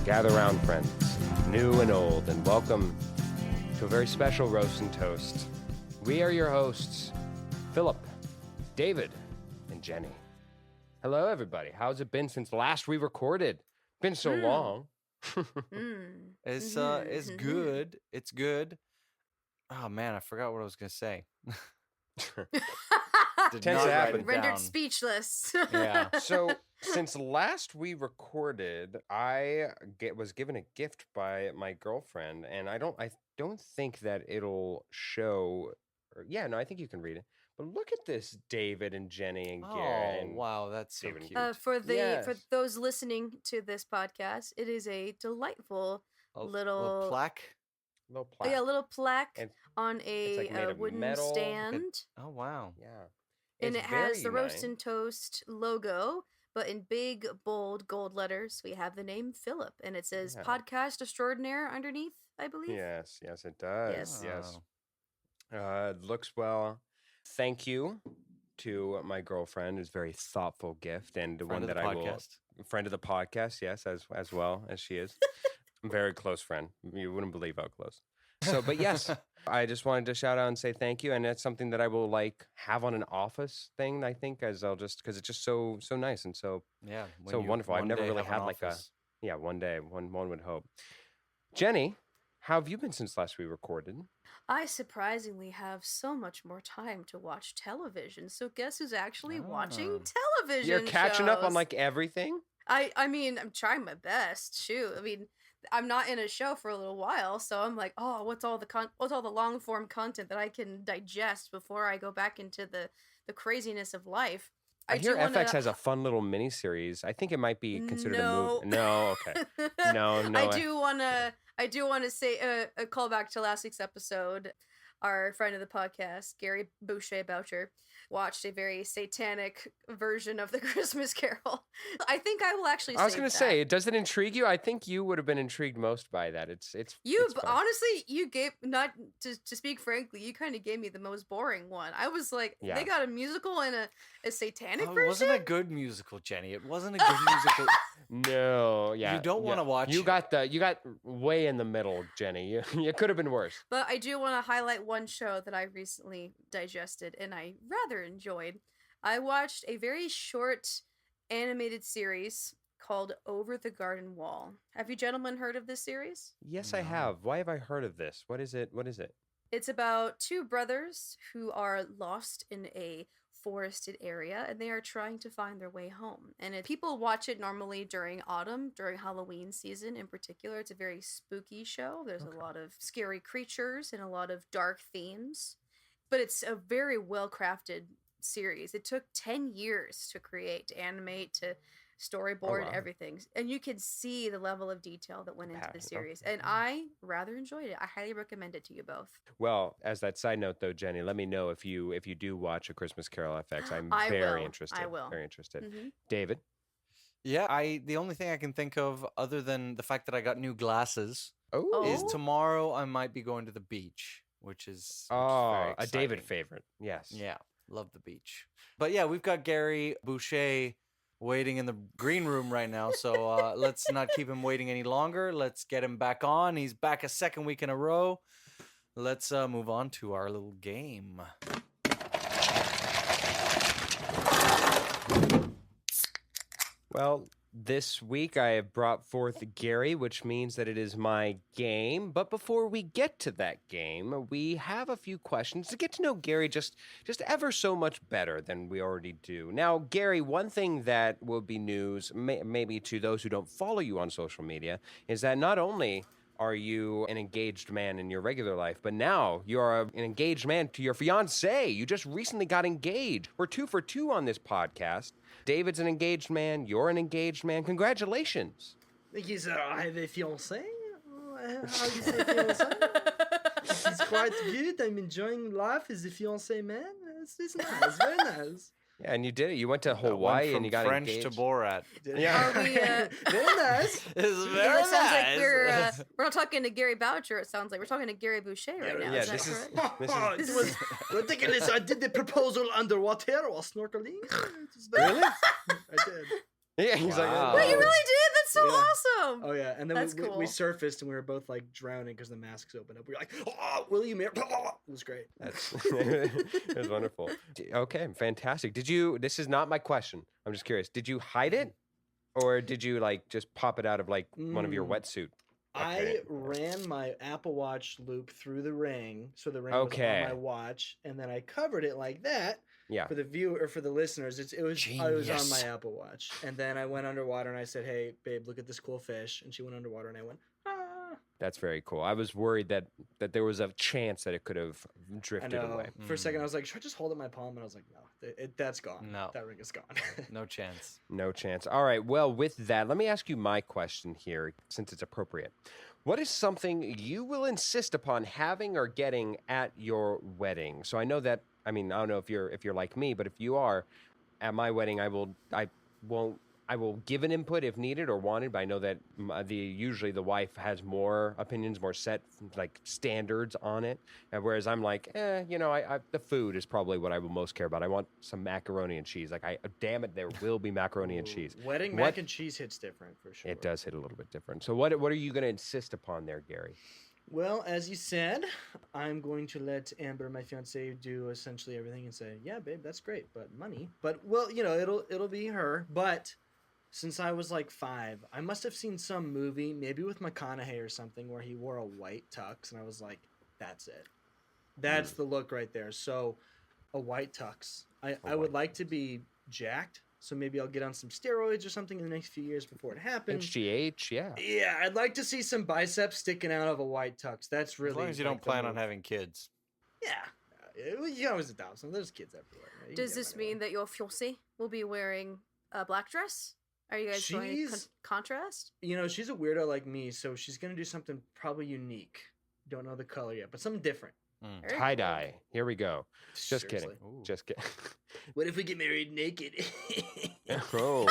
Gather round, friends, new and old, and welcome to a very special Roast and Toast. We are your hosts, Philip, David, and Jenny. Hello, everybody. How's it been since last we recorded? Been so long. It's good. It's good. Oh man, I forgot what I was gonna say. Tends to happen. Rendered speechless. Yeah. So, since last we recorded, I was given a gift by my girlfriend, and I don't think that it'll show. I think you can read it. But look at this, David and Jenny and Gary. Oh wow, that's so David and cute. For those listening to this podcast, it is a delightful little plaque. Little plaque. Yeah, little plaque And on it's like made a of wooden metal. stand. Oh wow. Yeah. And It's it has very the Roast nice. and Toast logo, but in big, bold gold letters, we have the name Philip. And it says Yeah. Podcast Extraordinaire underneath, I believe. Yes, it does. Yes. Yes. It looks well. Thank you to my girlfriend. It's a very thoughtful gift, and Friend one of that the I will. podcast. Friend of the podcast, yes, as well as she is. I'm a very close friend. You wouldn't believe how close. So, but yes, I just wanted to shout out and say thank you, and it's something that I will have on an office thing. I think because it's just so nice and so Yeah. so wonderful. I've never really had one day. One would hope. Jenny, how have you been since last we recorded? I surprisingly have so much more time to watch television. So guess who's actually watching television? You're catching up on shows? Everything. I mean, I'm trying my best. Shoot, I mean, I'm not in a show for a little while, so I'm like, oh, what's all the long form content that I can digest before I go back into the craziness of life. I hear FX has a fun little miniseries. I think it might be considered a movie. No, okay. No. I do want to say a callback to last week's episode. Our friend of the podcast, Gary Boucher, watched a very satanic version of the Christmas Carol. I think I will actually. I was going to say, does it intrigue you? I think you would have been intrigued most by that. It's fun. Honestly, you gave, not to speak frankly, you kind of gave me the most boring one. I was like, Yeah. They got a musical and a satanic version. It wasn't a good musical, Jenny. It wasn't a good musical. No, yeah. You don't want to watch. You got way in the middle, Jenny. It could have been worse. But I do want to highlight one show that I recently digested and I rather enjoyed. I watched a very short animated series called Over the Garden Wall. Have you gentlemen heard of this series? Yes, No. I have. Why have I heard of this? What is it? It's about two brothers who are lost in a forested area and they are trying to find their way home. And people watch it normally during autumn, during Halloween season in particular. It's a very spooky show. There's a lot of scary creatures and a lot of dark themes. But it's a very well-crafted series. It took 10 years to create, to animate, to storyboard, everything. And you can see the level of detail that went into the series. And I rather enjoyed it. I highly recommend it to you both. Well, as that side note though, Jenny, let me know if you do watch A Christmas Carol FX. I'm very interested. I will. Very interested. Mm-hmm. David? Yeah, the only thing I can think of other than the fact that I got new glasses Oh. is tomorrow I might be going to the beach, which is very a exciting. David favorite. Yes. Yeah, love the beach. But yeah, we've got Gary Boucher waiting in the green room right now, so let's not keep him waiting any longer. Let's get him back on. He's back a second week in a row. Let's move on to our little game. Well, this week I have brought forth Gary, which means that it is my game. But before we get to that game, we have a few questions to get to know Gary just ever so much better than we already do. Now, Gary, one thing that will be news, maybe to those who don't follow you on social media, is that not only are you an engaged man in your regular life, but now you're an engaged man to your fiancée. You just recently got engaged. We're 2 for 2 on this podcast. David's an engaged man. You're an engaged man. Congratulations. Thank you, sir. I have a fiancé. How do you say fiancé? It's quite good. I'm enjoying life as a fiancé man. It's nice. Very nice. Yeah, and you did it. You went to Hawaii and you got French engaged. to Borat. Yeah. Are we, Very nice. It's very it sounds nice. like we're not talking to Gary Boucher. It sounds like we're talking to Gary Boucher right now. Yeah, is that this is- correct? This It was ridiculous. I did the proposal underwater while snorkeling. It was very Really? I did. Yeah, he's like, Wow. Wait, you Oh. really did? That's so Yeah. awesome. Oh yeah, and then That's we cool. surfaced and we were both like drowning because the masks opened up. We were like, "Oh, will you marry?" It was great. That's it was wonderful. Okay, fantastic. Did you? This is not my question. I'm just curious. Did you hide it, or did you like just pop it out of like one of your Mm. wetsuit? I Okay. ran my Apple Watch loop through the ring, so the ring was on Okay. my watch, and then I covered it like that. Yeah. For the viewer or for the listeners, it was I was on my Genius. Apple Watch, and then I went underwater and I said, "Hey, babe, look at this cool fish," and she went underwater and I went, "Ah." That's very cool. I was worried that there was a chance that it could have I drifted know. away. For a second, I was like, "Should I just hold it in my palm?" And I was like, "No, that's gone. No. That ring is gone." No chance. No chance. All right. Well, with that, let me ask you my question here, since it's appropriate. What is something you will insist upon having or getting at your wedding? So I know that. I mean, I don't know if you're like me, but if you are, at my wedding, I will give an input if needed or wanted. But I know that usually the wife has more opinions, more set like standards on it. And whereas I'm like, the food is probably what I will most care about. I want some macaroni and cheese. Like, damn it, there will be macaroni and cheese. Wedding What- mac and cheese hits different for sure. It does hit a little bit different. So what are you going to insist upon there, Gary? Well, as you said, I'm going to let Amber, my fiance, do essentially everything and say, "Yeah, babe, that's great, but money." But well, it'll be her. But since I was like 5, I must have seen some movie, maybe with McConaughey or something, where he wore a white tux, and I was like, "That's it. That's the look right there." So, a white tux. I would like to be jacked, so maybe I'll get on some steroids or something in the next few years before it happens. HGH, yeah. Yeah, I'd like to see some biceps sticking out of a white tux. That's really As long as you like, don't the plan on move. having kids. Yeah, you can always adopt some. There's kids everywhere. You can Does get this another mean one. that your fiancé will be wearing a black dress? Are you guys going to She's- contrast? She's a weirdo like me, so she's gonna do something probably unique. Don't know the color yet, but something different. Mm. Very Tie cool. dye. Here we go. Just kidding. Seriously. Ooh. Just kidding. What if we get married naked? Oh.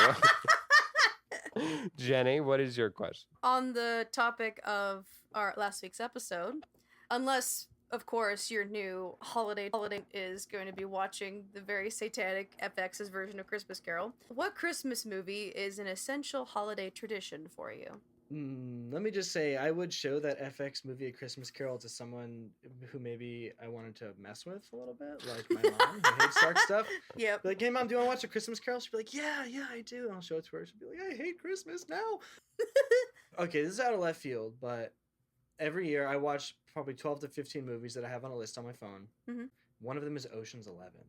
Jenny, what is your question? On the topic of our last week's episode, unless of course your new holiday is going to be watching the very satanic FX's version of Christmas Carol, what Christmas movie is an essential holiday tradition for you? Let me just say, I would show that FX movie, A Christmas Carol, to someone who maybe I wanted to mess with a little bit, like my mom, who hates dark stuff. Yep. Be like, "Hey, Mom, do you want to watch A Christmas Carol?" She'd be like, "Yeah, I do." And I'll show it to her. She'd be like, "I hate Christmas now." Okay, this is out of left field, but every year I watch probably 12 to 15 movies that I have on a list on my phone. Mhm. One of them is Ocean's 11.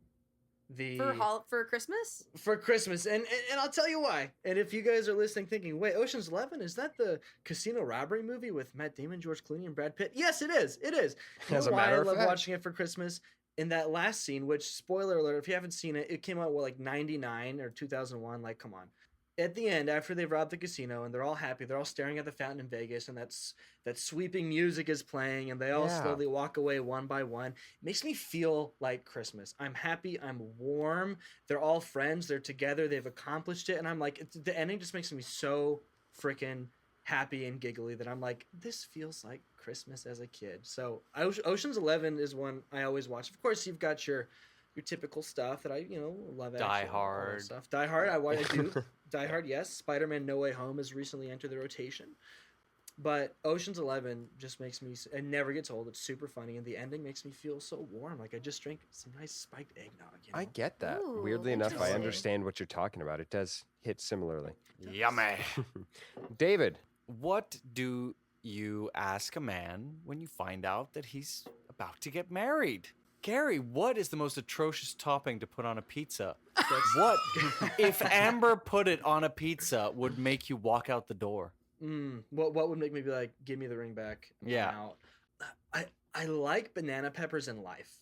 For Christmas? For Christmas, and I'll tell you why. And if you guys are listening thinking, "Wait, Ocean's 11, is that the casino robbery movie with Matt Damon, George Clooney, and Brad Pitt?" Yes, it is. It is. You As know a why I matter of love fact. watching it for Christmas? In that last scene, which, spoiler alert, if you haven't seen it, it came out, like 99 or 2001. Like, come on. At the end, after they've robbed the casino and they're all happy, they're all staring at the fountain in Vegas, and that sweeping music is playing, and they all Yeah. slowly walk away one by one. It makes me feel like Christmas. I'm happy. I'm warm. They're all friends. They're together. They've accomplished it, and I'm like, the ending just makes me so freaking happy and giggly that I'm like, this feels like Christmas as a kid. So Ocean's 11 is one I always watch. Of course, you've got your typical stuff that I love. Die Action, all that Hard. stuff. Die Hard. I do. Die Hard. Yes. Spider-Man: No Way Home has recently entered the rotation. But Ocean's 11 just makes me, it never gets old. It's super funny, and the ending makes me feel so warm. Like I just drank some nice spiked eggnog. I get that. Ooh, Weirdly enough, I interesting. understand what you're talking about. It does hit similarly. Yummy. David, What do you ask a man when you find out that he's about to get married? Gary, what is the most atrocious topping to put on a pizza? What if Amber put it on a pizza would make you walk out the door? What would make me be like, "Give me the ring back"? I'm Yeah. out. I like banana peppers in life.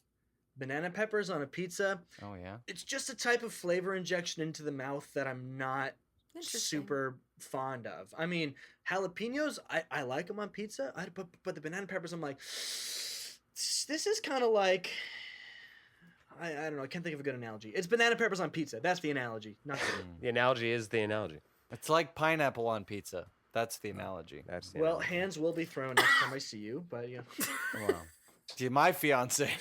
Banana peppers on a pizza. Oh yeah. It's just a type of flavor injection into the mouth that I'm not Interesting. super fond of. I mean, jalapenos, I like them on pizza. But the banana peppers, I'm like, this is kind of like, I don't know. I can't think of a good analogy. It's banana peppers on pizza. That's the analogy. Not good. the analogy is the analogy. It's like pineapple on pizza. That's the analogy. That's the Well, analogy. hands will be thrown next time I see you. But yeah. Wow. See, my fiance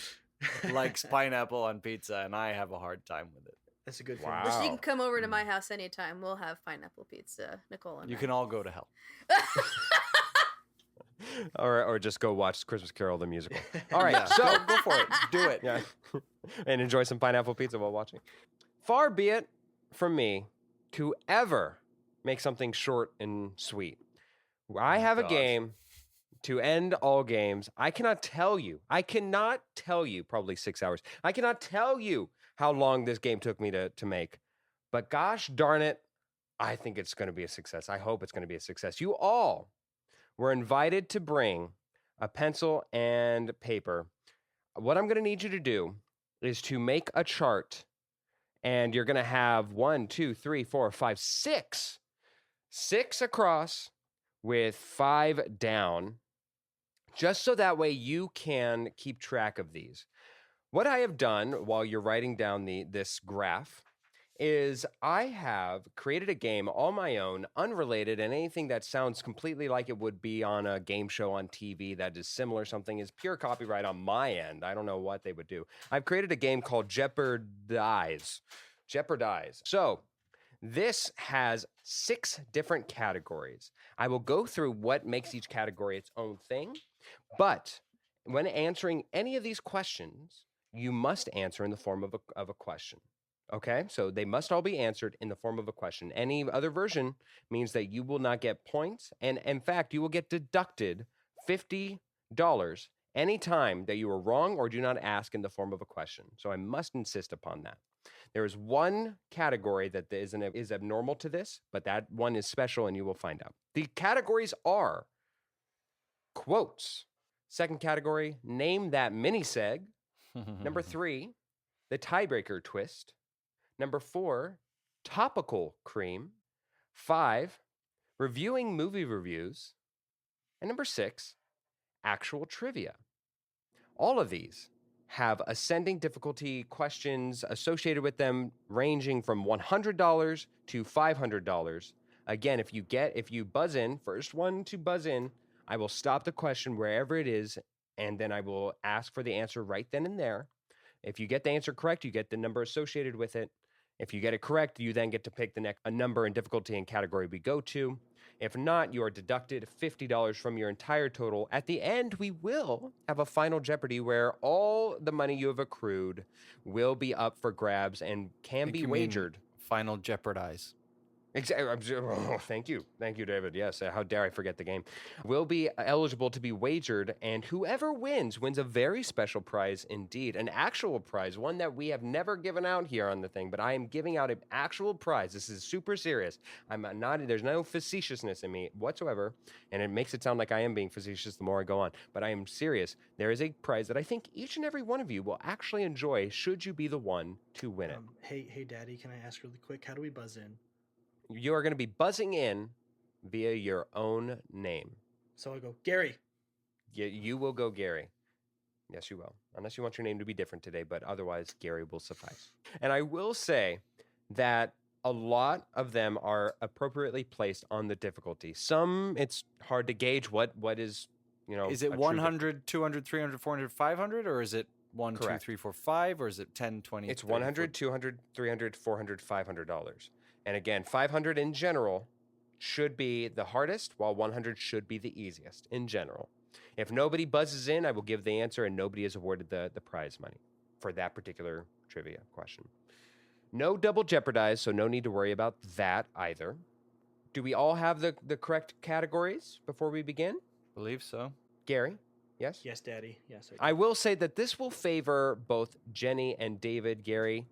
likes pineapple on pizza, and I have a hard time with it. That's a good Wow. Which you finish. can come over to my house anytime. We'll have pineapple pizza, Nicole and You I. can all go to hell. Or just go watch Christmas Carol the musical. All right, Yeah. so go for it. Do it. yeah, and enjoy some pineapple pizza while watching. Far be it from me to ever make something short and sweet. I have a God. game to end all games. I cannot tell you, probably 6 hours. I cannot tell you how long this game took me to make. But gosh darn it, I think it's going to be a success. I hope it's going to be a success. You all were invited to bring a pencil and paper. What I'm going to need you to do is to make a chart, and you're going to have 1, 2, 3, 4, 5, 6 across with 5 down, just so that way you can keep track of these. What I have done while you're writing down this graph is I have created a game all my own, unrelated, and anything that sounds completely like it would be on a game show on TV that is similar something is pure copyright on my end. I don't know what they would do. I've created a game called Jeopardize. So this has 6 different categories. I will go through what makes each category its own thing, but when answering any of these questions, you must answer in the form of a question. Okay, so they must all be answered in the form of a question. Any other version means that you will not get points, and in fact, you will get deducted $50 anytime that you are wrong or do not ask in the form of a question. So I must insist upon that. There is one category that is abnormal to this, but that one is special, and you will find out. The categories are quotes. Second category, name that mini seg. Number 3, the tiebreaker twist. Number 4, topical cream. 5, reviewing movie reviews. And number 6, actual trivia. All of these have ascending difficulty questions associated with them, ranging from $100 to $500. Again, if you buzz in, first one to buzz in, I will stop the question wherever it is, and then I will ask for the answer right then and there. If you get the answer correct, you get the number associated with it. If you get it correct, you then get to pick a number and difficulty and category we go to. If not, you are deducted $50 from your entire total. At the end, we will have a final Jeopardy where all the money you have accrued will be up for grabs and can be wagered. Final Jeopardize. Exactly. Oh, thank you, David. Yes, how dare I forget the game? Will be eligible to be wagered, and whoever wins a very special prize indeed, an actual prize, one that we have never given out here on the thing. But I am giving out an actual prize. This is super serious. I'm not. There's no facetiousness in me whatsoever, and it makes it sound like I am being facetious the more I go on. But I am serious. There is a prize that I think each and every one of you will actually enjoy. Should you be the one to win it? Hey, Daddy, can I ask really quick? How do we buzz in? You are going to be buzzing in via your own name. So I go, Gary. You will go Gary. Yes, you will. Unless you want your name to be different today, but otherwise, Gary will suffice. And I will say that a lot of them are appropriately placed on the difficulty. Some, it's hard to gauge what is, Is it 100, 200, 300, 400, 500, or is it 1, Correct. 2, 3, 4, 5, or is it 10, 20? It's 30, 100, 200, 300, 400, $500. And again, 500 in general should be the hardest, while 100 should be the easiest in general. If nobody buzzes in, I will give the answer, and nobody is awarded the prize money for that particular trivia question. No double jeopardize, so no need to worry about that either. Do we all have the correct categories before we begin? Believe so. Gary, yes? Yes, Daddy. Yes, I will say that this will favor both Jenny and David. Gary,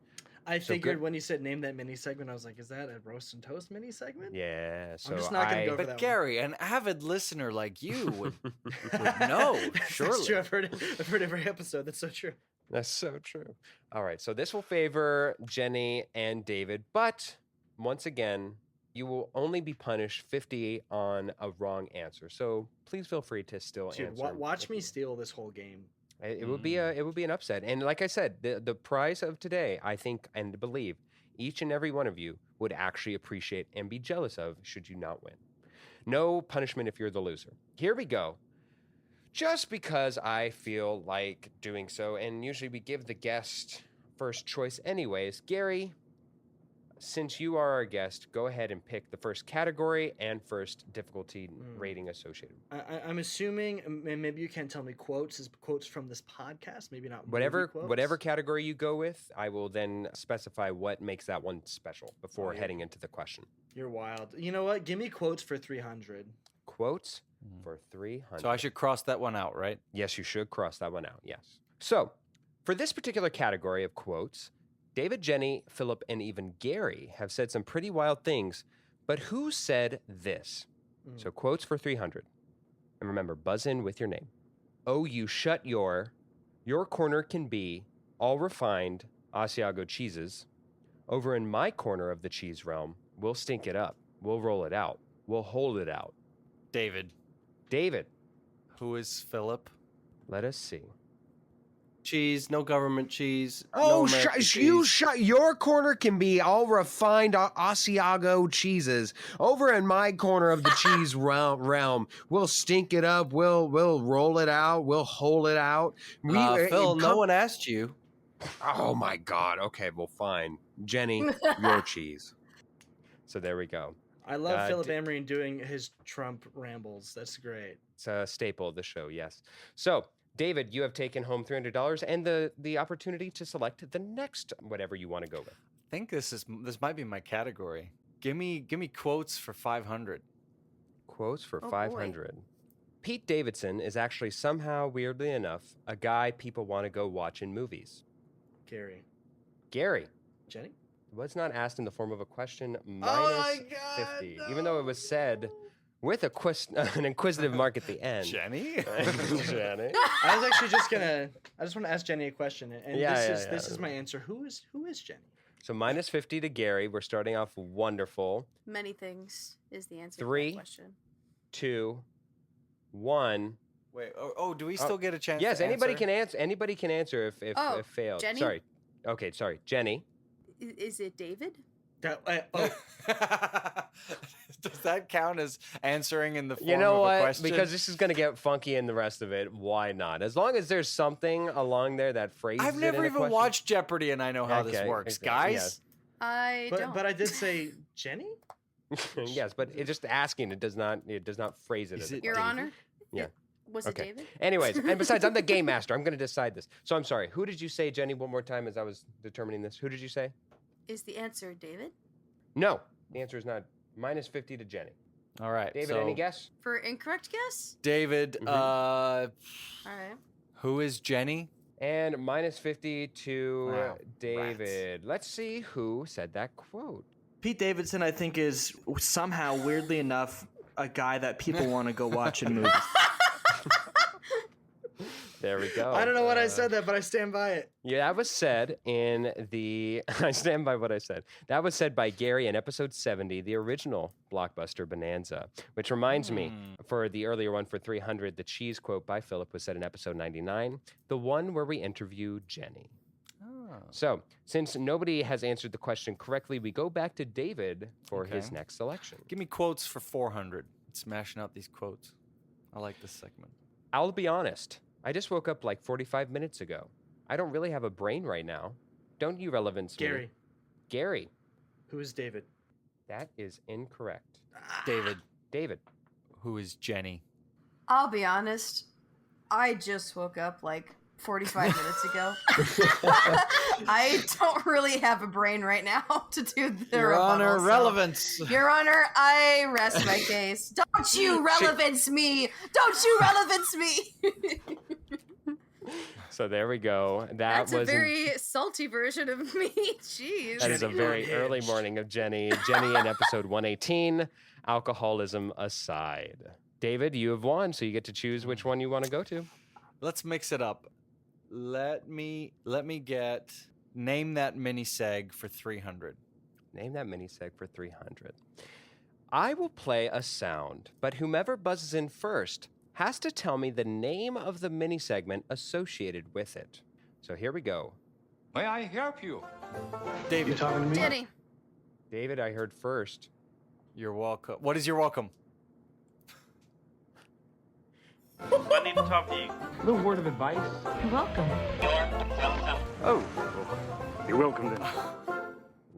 I So figured good- when you said name that mini segment, I was like, is that a roast and toast mini segment? yeah. So I'm just not gonna go for But that one. Gary, an avid listener like you would know, That's surely. true. I've heard every episode. That's so true. That's so true. All right, so this will favor Jenny and David, but once again, you will only be punished 50 on a wrong answer. So please feel free to still Dude, answer. watch if me you- steal this whole game. It would be an upset, and like I said, the prize of today, I think and believe each and every one of you would actually appreciate and be jealous of should you not win. No punishment if you're the loser. Here we go. Just because I feel like doing so, and usually we give the guest first choice anyways. Gary, since you are our guest, go ahead and pick the first category and first difficulty rating associated. I'm assuming, and maybe you can't tell me quotes, is quotes from this podcast, maybe not Whatever movie quotes. whatever category you go with, I will then specify what makes that one special before heading into the question. You're wild. You know what? Give me quotes for 300. Quotes for 300. So I should cross that one out, right? Yes, you should cross that one out. Yes. So, for this particular category of quotes, David, Jenny, Philip, and even Gary have said some pretty wild things, but who said this? So, quotes for 300. And remember, buzz in with your name. Oh, you shut your corner can be all refined Asiago cheeses. Over in my corner of the cheese realm, we'll stink it up. We'll roll it out. We'll hold it out. David. David, Who is Philip? let us see. Cheese, no government cheese. no Oh, American you cheese. shut your corner can be all refined Asiago cheeses. Over in my corner of the cheese realm, we'll stink it up. We'll roll it out. We'll hold it out. Phil, no one asked you. Oh my God. Okay, well, fine. Jenny, your cheese. So there we go. I love Philip Amory doing his Trump rambles. That's great. It's a staple of the show. Yes. So, David, you have taken home $300 and the opportunity to select the next whatever you want to go with. I think this might be my category. Give me quotes for 500. Quotes for Oh, boy. 500. Pete Davidson is actually somehow, weirdly enough, a guy people want to go watch in movies. Gary. Gary Jenny? was not asked in the form of a question Oh my minus God, 50, even though it was said with an inquisitive mark at the end. Jenny? Jenny. I was actually I just want to ask Jenny a question. And Yeah, this is my answer. Who is Jenny? So minus 50 to Gary. We're starting off wonderful. Many things is the answer to 3, that question. 2, 1. Wait, do we still get a chance Yes, to anybody answer? can answer. Anybody can answer if failed. Jenny? Sorry. Okay, sorry. Jenny. Is it David? Does that count as answering in the form You know of a what? question? Because this is going to get funky in the rest of it. Why not? As long as there's something along there that phrases I've it never in a even question. watched Jeopardy and I know how this Okay, works, okay, guys. yes. I don't. But I did say Jenny? Yes, but it just asking it does not phrase it Is as a it Your question. Honor? Yeah. Was Okay. it David? Anyways, and besides, I'm the game master. I'm going to decide this. So I'm sorry. Who did you say, Jenny, one more time as I was determining this? Who did you say? Is the answer David? No. The answer is not. Minus 50 to Jenny. All right. David, so any guess? For incorrect guess? David, Mhm. All right. who is Jenny? And minus 50 to Wow. David. Let's see who said that quote. Pete Davidson, I think, is somehow, weirdly enough, a guy that people want to go watch in movies. There we go. I don't know what I said that, but I stand by it. Yeah, that was said in the. I stand by what I said. That was said by Gary in episode 70, the original blockbuster Bonanza. Which reminds me, for the earlier one for 300, the cheese quote by Philip was said in episode 99, the one where we interview Jenny. Oh. So, since nobody has answered the question correctly, we go back to David for his Okay. next selection. Give me quotes for 400. Smashing out these quotes. I like this segment. I'll be honest. I just woke up like 45 minutes ago. I don't really have a brain right now. Don't you relevance me? Gary. Gary. Who is David? That is incorrect. David, David. who is Jenny? I'll be honest. I just woke up like 45 minutes ago. I don't really have a brain right now to do the Your rebuttal, Honor, so- relevance. Your Honor, I rest my case. Don't you relevance me! Don't you relevance me! So there we go. That's a was very salty version of me. Jeez. that is a Jenny very unhinged. early morning of Jenny. Jenny in episode 118, alcoholism aside. David, you have won, so you get to choose which one you want to go to. Let's mix it up. Let me get name that mini seg for 300. Name that mini seg for 300. I will play a sound, but whomever buzzes in first has to tell me the name of the mini segment associated with it. So here we go. May I help you? David, Jenny. David, I heard first. you're welcome. What is your welcome? I need to talk to you. A little word of advice. You're welcome. Oh. You're welcome then.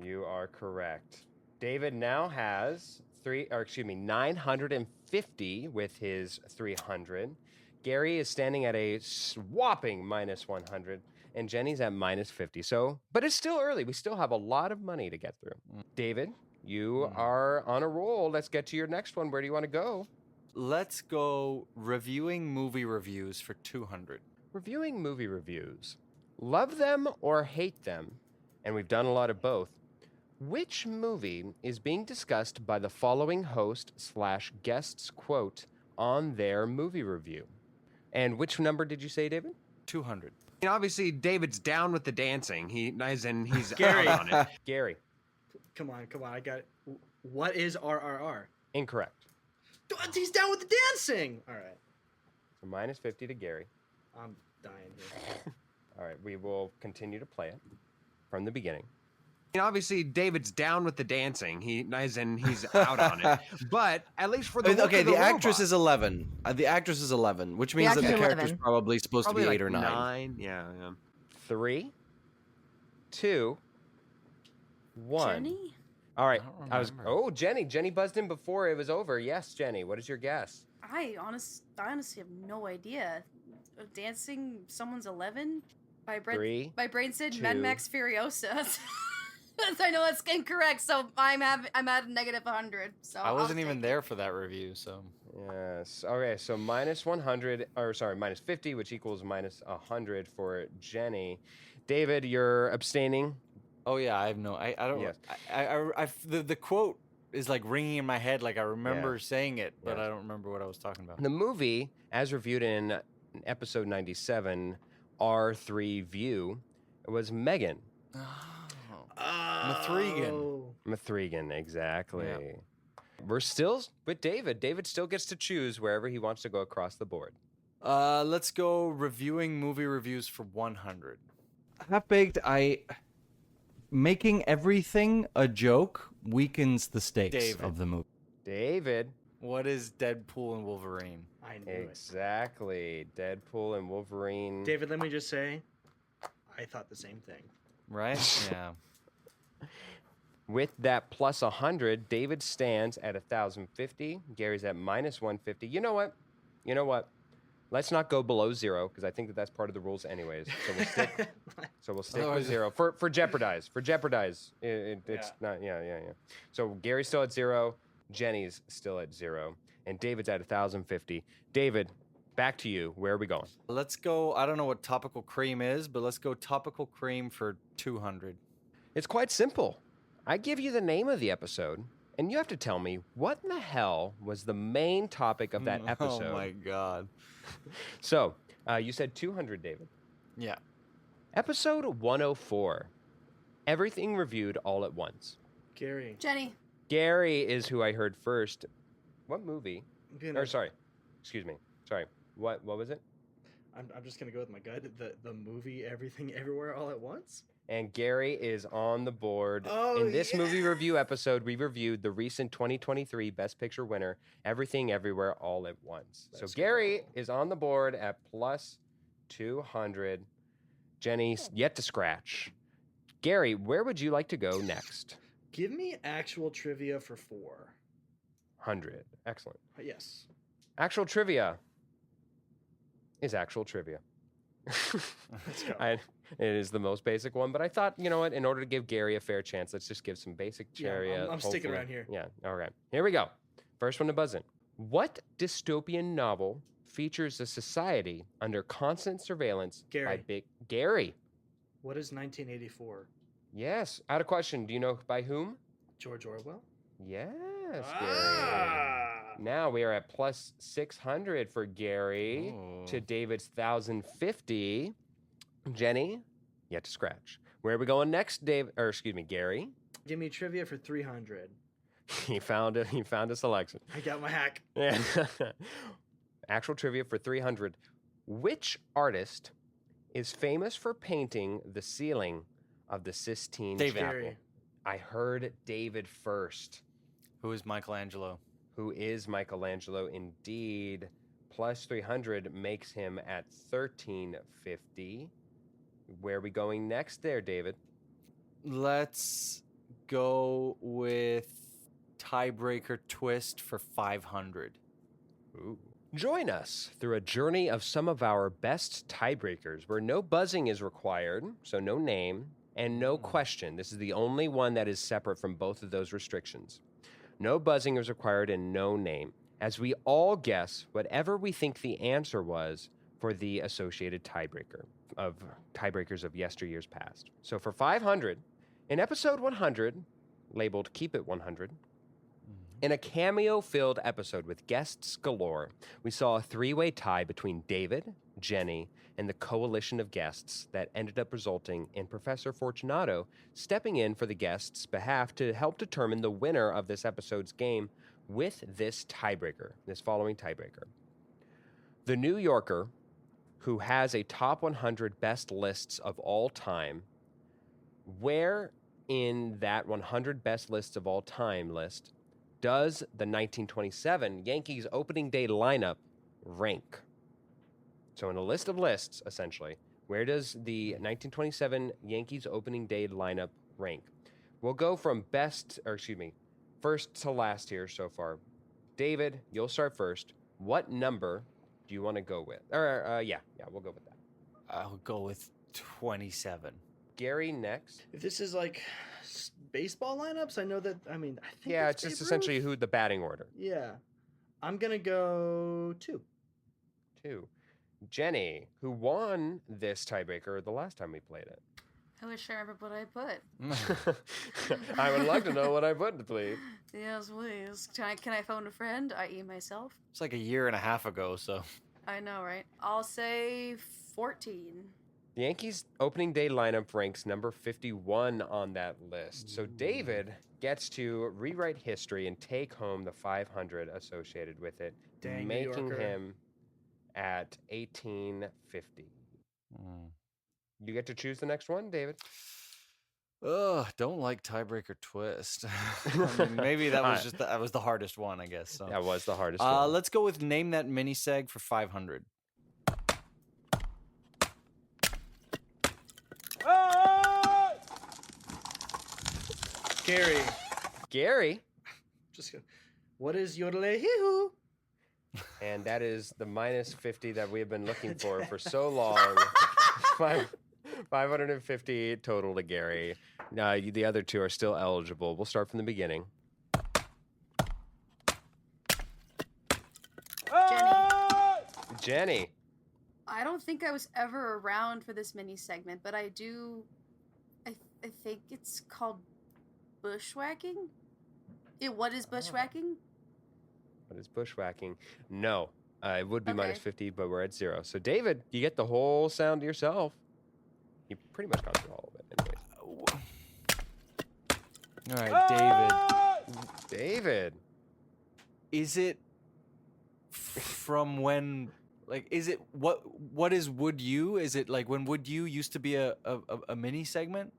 You are correct. David now has 950 with his 300. Gary is standing at a whopping minus 100, and Jenny's at minus 50. So, but it's still early. We still have a lot of money to get through. David, you are on a roll. Let's get to your next one. Where do you want to go? Let's go reviewing movie reviews for 200. Reviewing movie reviews. Love them or hate them, and we've done a lot of both. Which movie is being discussed by the following host/guests quote on their movie review? And which number did you say, David? 200. And obviously, David's down with the dancing. He's Gary. out on it. Gary, Come on. I got it. What is RRR? incorrect. He's down with the dancing. All right. So minus 50 to Gary. I'm dying here. All right, we will continue to play it from the beginning. And obviously, David's down with the dancing. He's out on it. But at least for the look Okay, of the actress robot, is 11. The actress is 11, which means that the actress is character's 11. probably supposed to be probably 8 or 9. 9. Yeah. 3, 2, 1. Jenny? All right. I don't remember. Oh, Jenny. Jenny buzzed in before it was over. Yes, Jenny. What is your guess? I honestly have no idea. Dancing someone's 11? My brain said 2. Mad Max Furiosa. I know that's incorrect, so I'm at negative 100. So I wasn't I'll even take there it. for that review, so. Yes. Okay, so minus 100, or sorry, minus 50, which equals minus 100 for Jenny. David, you're abstaining. Oh yeah, I have no. I don't. Yes. The quote is like ringing in my head, like I remember saying it, but Yes. I don't remember what I was talking about. The movie, as reviewed in episode 97, R3 View, was Megan. Mithrigan. Mithrigan, exactly. We're still with David. David still gets to choose wherever he wants to go across the board. Let's go reviewing movie reviews for 100. Half-baked, making everything a joke weakens the stakes David. of the movie. David. What is Deadpool and Wolverine? I knew it. Exactly. Deadpool and Wolverine. David, let me just say, I thought the same thing. Right? Yeah. With that plus 100, David stands at 1,050. Gary's at minus 150. You know what? Let's not go below 0 because I think that's part of the rules anyways. So we'll stick with Otherwise- 0 for Jeopardize. For Jeopardize, it's not. Yeah. So Gary's still at 0. Jenny's still at 0, and David's at 1,050. David, back to you. Where are we going? Let's go. I don't know what topical cream is, but let's go topical cream for 200. It's quite simple. I give you the name of the episode, and you have to tell me what in the hell was the main topic of that episode. Oh my god. So, you said 200, David. Yeah. Episode 104. Everything reviewed all at once. Gary. Jenny. Gary is who I heard first. What movie? I'm Excuse me. Sorry. What was it? I'm just gonna go with my gut. The movie Everything Everywhere All at Once. And Gary is on the board. Oh, In this movie yeah. review episode, we reviewed the recent 2023 Best Picture winner, Everything Everywhere All at Once. Let's so Gary go. is on the board at plus 200. Jenny's yet to scratch. Gary, where would you like to go next? Give me actual trivia for 100. Excellent. Yes. Actual trivia is actual trivia. Let's go. It is the most basic one, but I thought, you know what? In order to give Gary a fair chance, let's just give some basic Yeah, trivia. I'm sticking hopefully. around here. Yeah. All right. Here we go. First one to buzz in. What dystopian novel features a society under constant surveillance by Gary. big Gary? What is 1984? Yes. Out of question. Do you know by whom? George Orwell. Yes, Gary. Ah! Now we are at plus 600 for Gary to David's 1,050. Jenny, yet to scratch. Where are we going next, Gary? Give me trivia for 300. He found it. He found a selection. I got my hack. Yeah. Actual trivia for 300. Which artist is famous for painting the ceiling of the Sistine David. Chapel? Gary. I heard David first. Who is Michelangelo? Who is Michelangelo indeed. Plus 300 makes him at 1,350. Where are we going next there, David? Let's go with tiebreaker twist for 500. Ooh. Join us through a journey of some of our best tiebreakers where no buzzing is required, so no name, and no question. This is the only one that is separate from both of those restrictions. No buzzing is required and no name, as we all guess whatever we think the answer was for the associated tiebreakers of yesteryears past. So for 500, in episode 100, labeled Keep It 100, in a cameo-filled episode with guests galore, we saw a three-way tie between David, Jenny, and the coalition of guests that ended up resulting in Professor Fortunato stepping in for the guests' behalf to help determine the winner of this episode's game with this following tiebreaker. The New Yorker, who has a top 100 best lists of all time, where in that 100 best lists of all time list does the 1927 Yankees opening day lineup rank? So in a list of lists, essentially, where does the 1927 Yankees opening day lineup rank? We'll go from first to last here so far. David, you'll start first. What number do you want to go with? We'll go with that. I'll go with 27. Gary next. If this is like baseball lineups, I know that. I think Yeah, that's it's just Babe essentially Ruth. who the batting order. Yeah, I'm gonna go 2. 2. Jenny, who won this tiebreaker the last time we played it. I wish I remembered what I put. I would like to know what I put, please. Yes, please. Can I phone a friend, i.e. myself? It's like a year and a half ago, so. I know, right? I'll say 14. The Yankees opening day lineup ranks number 51 on that list. So David gets to rewrite history and take home the 500 associated with it, Dang, New making Yorker. him at 1850. You get to choose the next one, David. Ugh, don't like tiebreaker twist. Maybe that was the hardest one, I guess. So. That was the hardest one. Let's go with name that mini seg for 500. Gary. Just go. What is yodele hee hoo? And that is the minus 50 that we have been looking for so long. 550 total to Gary. The other two are still eligible. We'll start from the beginning. Jenny. I don't think I was ever around for this mini segment, but I think it's called bushwhacking. What is bushwhacking? What is bushwhacking? No. It would be Okay. minus 50, but we're at 0. So, David, you get the whole sound to yourself. You pretty much got through all of it anyways. All right, David. Is it from when? Like, is it what is Would You? Is it like when Would You used to be a mini segment?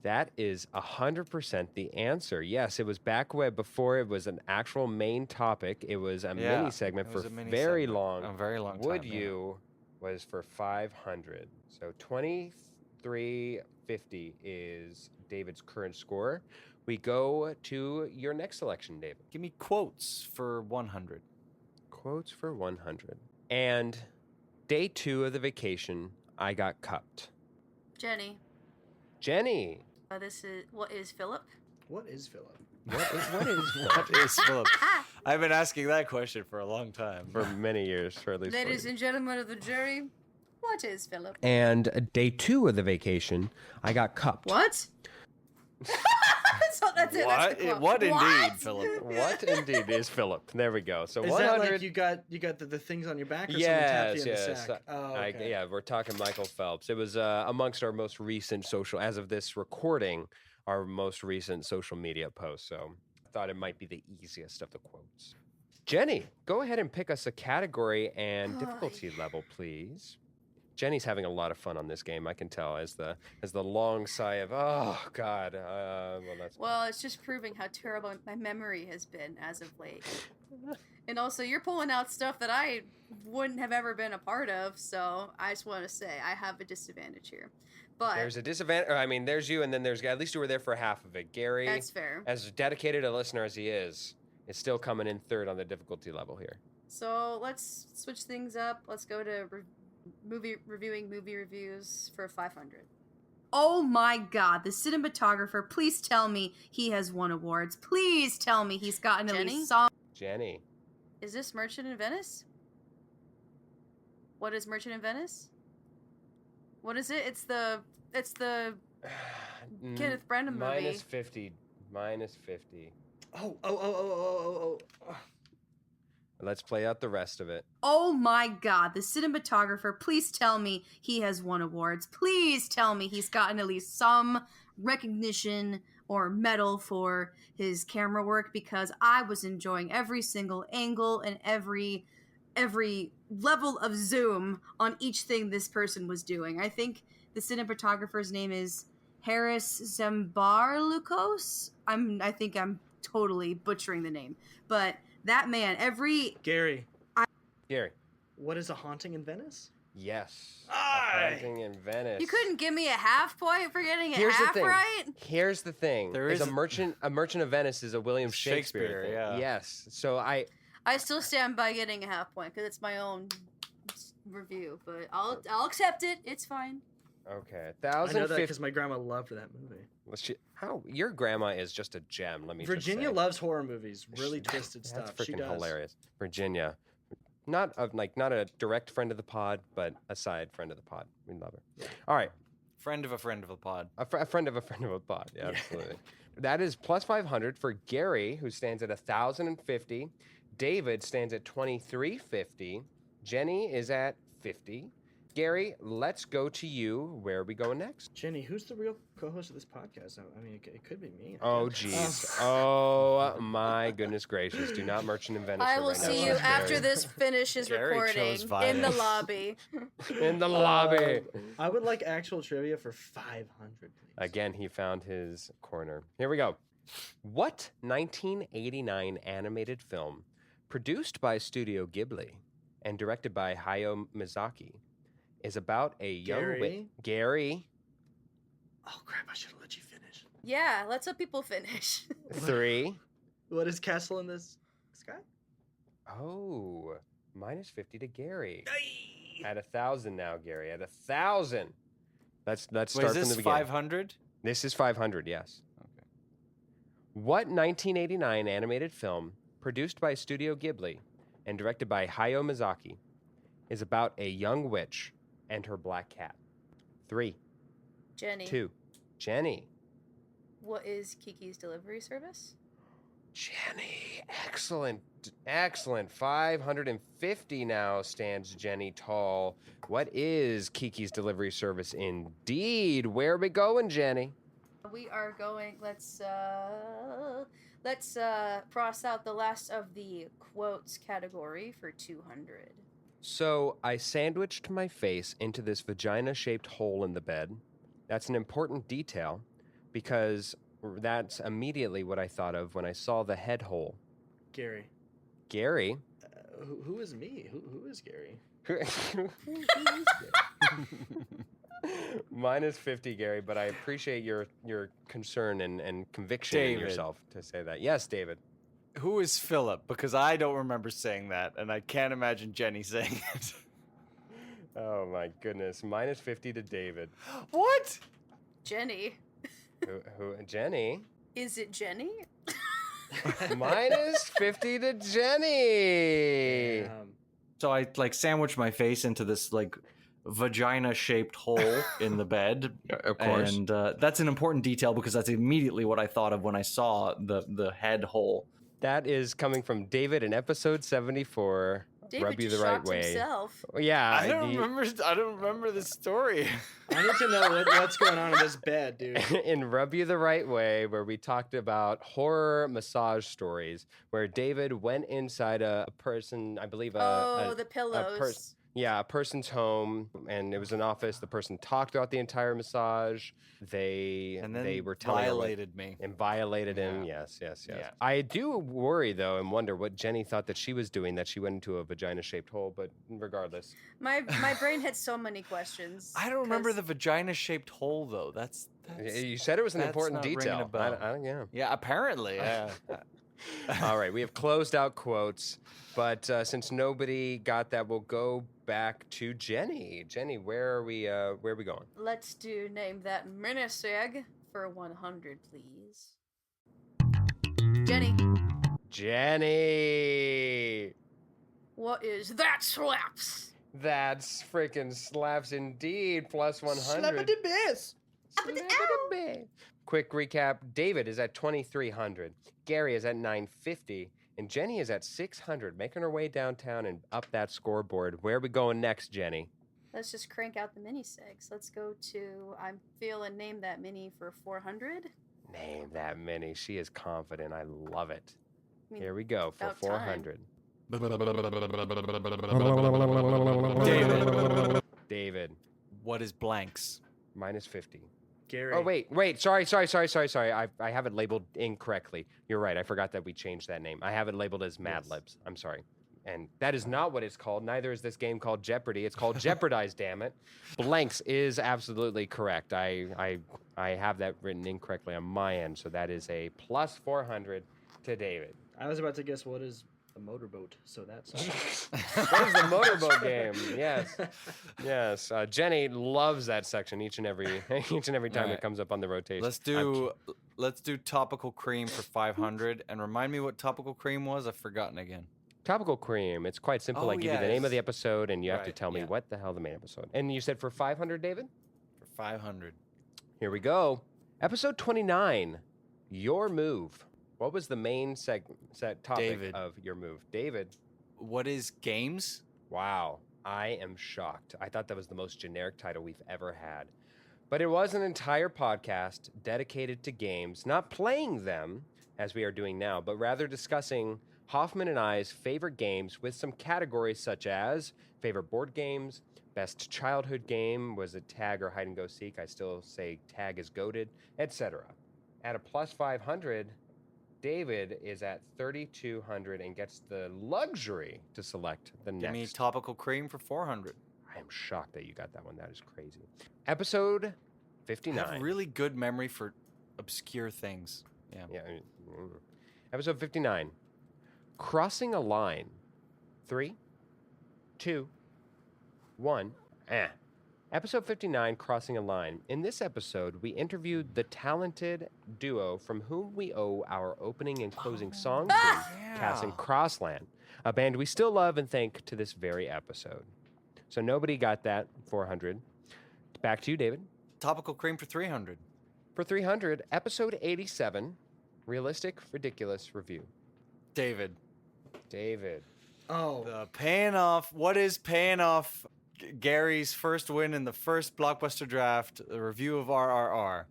That is 100% the answer. Yes, it was back before it was an actual main topic. It was a mini segment it for was a mini very segment. long. A very long Would time, You was for 500. So 2350 is David's current score. We go to your next selection, David. Give me quotes for 100. Quotes for 100. And day 2 of the vacation, I got cupped. Jenny. What is Philip? What is Philip? What is Philip? I've been asking that question for a long time. For many years, for at least 40. Ladies and gentlemen of the jury, what is Philip? And day 2 of the vacation, I got cupped. What? So that's it. That's the quote. What indeed, Philip? What indeed is Philip? There we go. So Is 100. that like you got the things on your back, or someone Yes, tapped you in yes. the sack? Oh, okay. Yeah, we're talking Michael Phelps. It was amongst our most recent social, as of this recording, our most recent social media post. So I thought it might be the easiest of the quotes. Jenny, go ahead and pick us a category and difficulty level, please. Jenny's having a lot of fun on this game. I can tell as the long sigh of oh god. Well, it's just proving how terrible my memory has been as of late. And also, you're pulling out stuff that I wouldn't have ever been a part of, so I just want to say I have a disadvantage here. But There's a disadvantage. I mean, there's you, and then there's at least you were there for half of it. Gary, that's fair. as dedicated a listener as he is still coming in third on the difficulty level here. So let's switch things up. Let's go to movie reviews for 500. Oh my god, the cinematographer, please tell me he has won awards. Please tell me he's gotten at least some. Jenny. Is this Merchant in Venice? What is Merchant in Venice? What is it? It's the Kenneth Branagh movie. Minus 50. Minus 50. Oh. Let's play out the rest of it. Oh my god, the cinematographer, please tell me he has won awards. Please tell me he's gotten at least some recognition or medal for his camera work, because I was enjoying every single angle and every level of zoom on each thing this person was doing. I think the cinematographer's name is Harris Zambarlukos. I think I'm totally butchering the name, but that man, Gary. Gary. What is A Haunting in Venice? Yes. Aye. A Haunting in Venice. You couldn't give me a half point for getting it Here's half the thing. right? Here's the thing. There is is a merchant of Venice is a William Shakespeare thing. yeah. Yes. So I still stand by getting a half point because it's my own review, but I'll accept it. It's fine. okay. I know that 1,050. because my grandma loved that movie. How your grandma is just a gem. Let me. Virginia just say. loves horror movies. Really She- twisted That's stuff. She freaking does. hilarious. Virginia, not a direct friend of the pod, but a side friend of the pod. We love her. Yeah. All right, Friend of a friend of a pod. a friend of a friend of a pod. Yeah, absolutely. That is plus 500 for Gary, who stands at 1,050. David stands at 2,350. Jenny is at 50. Gary, let's go to you. Where are we going next? Jenny, who's the real co-host of this podcast? I mean, it could be me. Oh, guess. jeez. Oh, my goodness gracious. Do not Merchant in Venice. I her will right now. see you That's after Gary. this finishes Gary recording chose in the violence. lobby. In the lobby. I would like actual trivia for 500, please. Again, he found his corner. Here we go. What 1989 animated film, produced by Studio Ghibli and directed by Hayao Miyazaki, is about a young Gary? Gary. Oh crap! I should have let you finish. Yeah, let's let people finish. 3. What is Castle in this sky? Oh, minus 50 to Gary. At 1,000 now, Gary. At 1,000. Let's start Wait, is from this the beginning. 500? This is 500, yes. Okay. What 1989 animated film, produced by Studio Ghibli and directed by Hayao Miyazaki, is about a young witch and her black cat? 3, Jenny, 2, Jenny. what is Kiki's delivery service? Jenny, excellent, excellent. 550 now stands Jenny tall. What is Kiki's delivery service indeed? Where are we going, Jenny? We are going. Let's cross out the last of the quotes category for 200. So I sandwiched my face into this vagina-shaped hole in the bed. That's an important detail because that's immediately what I thought of when I saw the head hole. Gary. Gary? Who is me? Who is Gary? Minus 50, Gary, but I appreciate your concern and conviction in David. yourself to say that. Yes, David. Who is Philip? Because I don't remember saying that, and I can't imagine Jenny saying it. Oh my goodness. Minus 50 to David. What? Jenny. Who Jenny? Is it Jenny? Minus 50 to Jenny. So I sandwiched my face into this vagina-shaped hole in the bed. Of course. And that's an important detail because that's immediately what I thought of when I saw the head hole. That is coming from David in episode 74. David Rub you just the right shocked way. himself. Yeah. I don't remember the story. I need to know what's going on in this bed, dude. In Rub You the Right Way, where we talked about horror massage stories, where David went inside a person, I believe The pillows. Yeah, a person's home, and it was an office. The person talked throughout the entire massage. They And then they were telling her what- violated me. and violated him. Yeah. Yes. Yeah. I do worry though, and wonder what Jenny thought that she was doing. That she went into a vagina-shaped hole. But regardless, My brain had so many questions. I don't remember 'cause the vagina-shaped hole though. That's you said it was an that's important not ringing a detail. bell. Yeah. yeah. Apparently, yeah. All right, we have closed out quotes, but since nobody got that, we'll go back to Jenny. Jenny, where are we going? let's do name that minisig for 100, please. Jenny, Jenny! what is that slaps? That's freaking slaps indeed. Plus 100. Bass. Slappity-bee. Quick recap. David is at 2,300. Gary is at 950. And Jenny is at 600, making her way downtown and up that scoreboard. Where are we going next, Jenny? Let's just crank out the mini segs. Let's go to I'm feeling name that mini for 400. Name that mini. She is confident. I love it. I mean, Here we go for about time. 400. David, What is blanks? minus 50. Gary. Oh, wait. Sorry. I have it labeled incorrectly. You're right. I forgot that we changed that name. I have it labeled as Mad Yes. Libs. I'm sorry. And that is not what it's called. Neither is this game called Jeopardy. It's called Jeopardize, damn it. Blanks is absolutely correct. I have that written incorrectly on my end, so that is a plus 400 to David. I was about to guess what is a motorboat, so that's What is the motorboat game? Yes. Jenny loves that section each and every time Right. it comes up on the rotation. Let's do topical cream for 500 and remind me what topical cream was. I've forgotten again. Topical cream. It's quite simple. Oh, I give you the name of the episode, and you have to Right, tell me yeah. what the hell the main episode. And you said for 500, David? For 500. Here we go. Episode 29. Your move. What was the main topic David. of your move, David? What is games? Wow, I am shocked. I thought that was the most generic title we've ever had. But it was an entire podcast dedicated to games, not playing them as we are doing now, but rather discussing Hoffman and I's favorite games with some categories such as favorite board games, best childhood game, was it tag or hide and go seek? I still say tag is goated, etc. At a plus 500, David is at 3,200 and gets the luxury to select the Give me next. topical cream for 400. I am shocked that you got that one. That is crazy. Episode I 59. have really good memory for obscure things. Yeah. Yeah. Episode 59. Crossing a line. 3, 2, 1. Episode 59, Crossing a Line. In this episode, we interviewed the talented duo from whom we owe our opening and closing song theme, Cass and Crossland, a band we still love and thank to this very episode. So nobody got that 400. Back to you, David. Topical cream for 300. For 300, episode 87, Realistic, Ridiculous Review. David. David. Oh, The paying off. What is paying off Gary's first win in the first blockbuster draft? A review of RRR.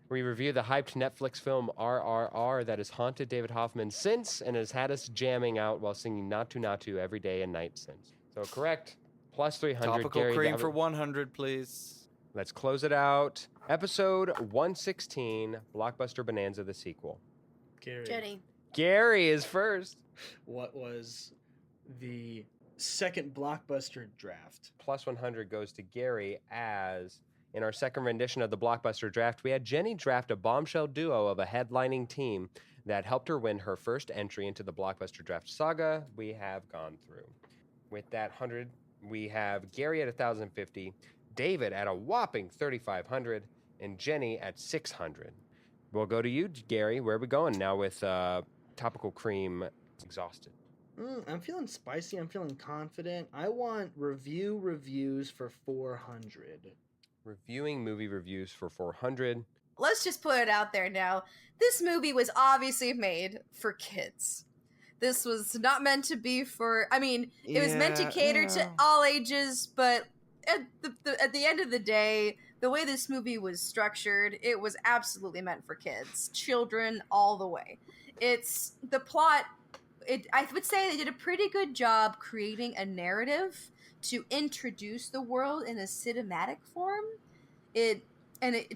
We review the hyped Netflix film RRR that has haunted David Hoffman since and has had us jamming out while singing Natu Natu every day and night since. So correct. Plus 300. Topical Gary, cream that for was- 100, please. Let's close it out. Episode 116, Blockbuster Bonanza, the sequel. Gary. Jenny, Gary is first. What was the second blockbuster draft? Plus 100 goes to Gary as in our second rendition of the Blockbuster draft, we had Jenny draft a bombshell duo of a headlining team that helped her win her first entry into the Blockbuster draft saga we have gone through. With that 100, we have Gary at 1,050, David at a whopping 3,500, and Jenny at 600. We'll go to you, Gary. Where are we going now with Topical Cream exhausted? I'm feeling spicy. I'm feeling confident. I want reviews for 400. Reviewing movie reviews for 400. let's just put it out there now. This movie was obviously made for kids. This was not meant to be for, I mean, it was meant to cater to all ages, but at the end of the day, the way this movie was structured, it was absolutely meant for kids. Children all the way. It's, the plot I would say they did a pretty good job creating a narrative to introduce the world in a cinematic form. It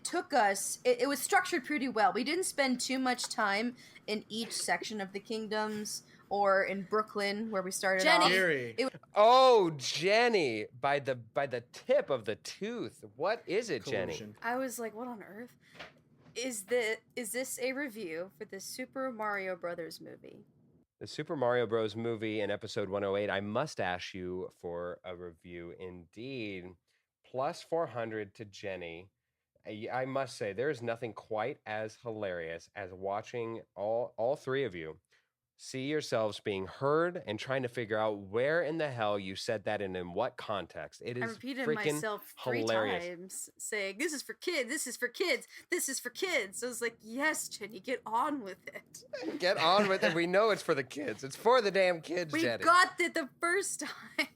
took us. It was structured pretty well. We didn't spend too much time in each section of the kingdoms or in Brooklyn where we started Jenny. off. Gary. Oh, Jenny, by the tip of the tooth. What is it, Jenny? Collusion. I was like, what on earth? Is this a review for the Super Mario Brothers movie? The Super Mario Bros. Movie in episode 108. I must ask you for a review indeed. Plus 400 to Jenny. I must say, there is nothing quite as hilarious as watching all three of you see yourselves being heard and trying to figure out where in the hell you said that and in what context. It is I repeated freaking myself 3 hilarious. times, saying, "This is for kids. This is for kids. This is for kids." I was like, "Yes, Jenny, get on with it. Get on with it. We know it's for the kids. It's for the damn kids, We Jenny. got it the first time."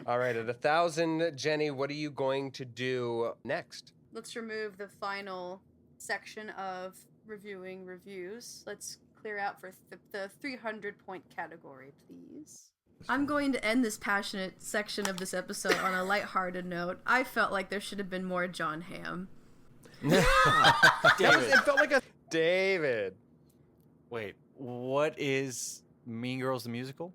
All right, at 1,000, Jenny, what are you going to do next? Let's remove the final section of reviewing reviews. Let's clear out for the 300-point category, please. I'm going to end this passionate section of this episode on a lighthearted note. I felt like there should have been more John Hamm. David. It felt like a David. Wait, what is Mean Girls the musical?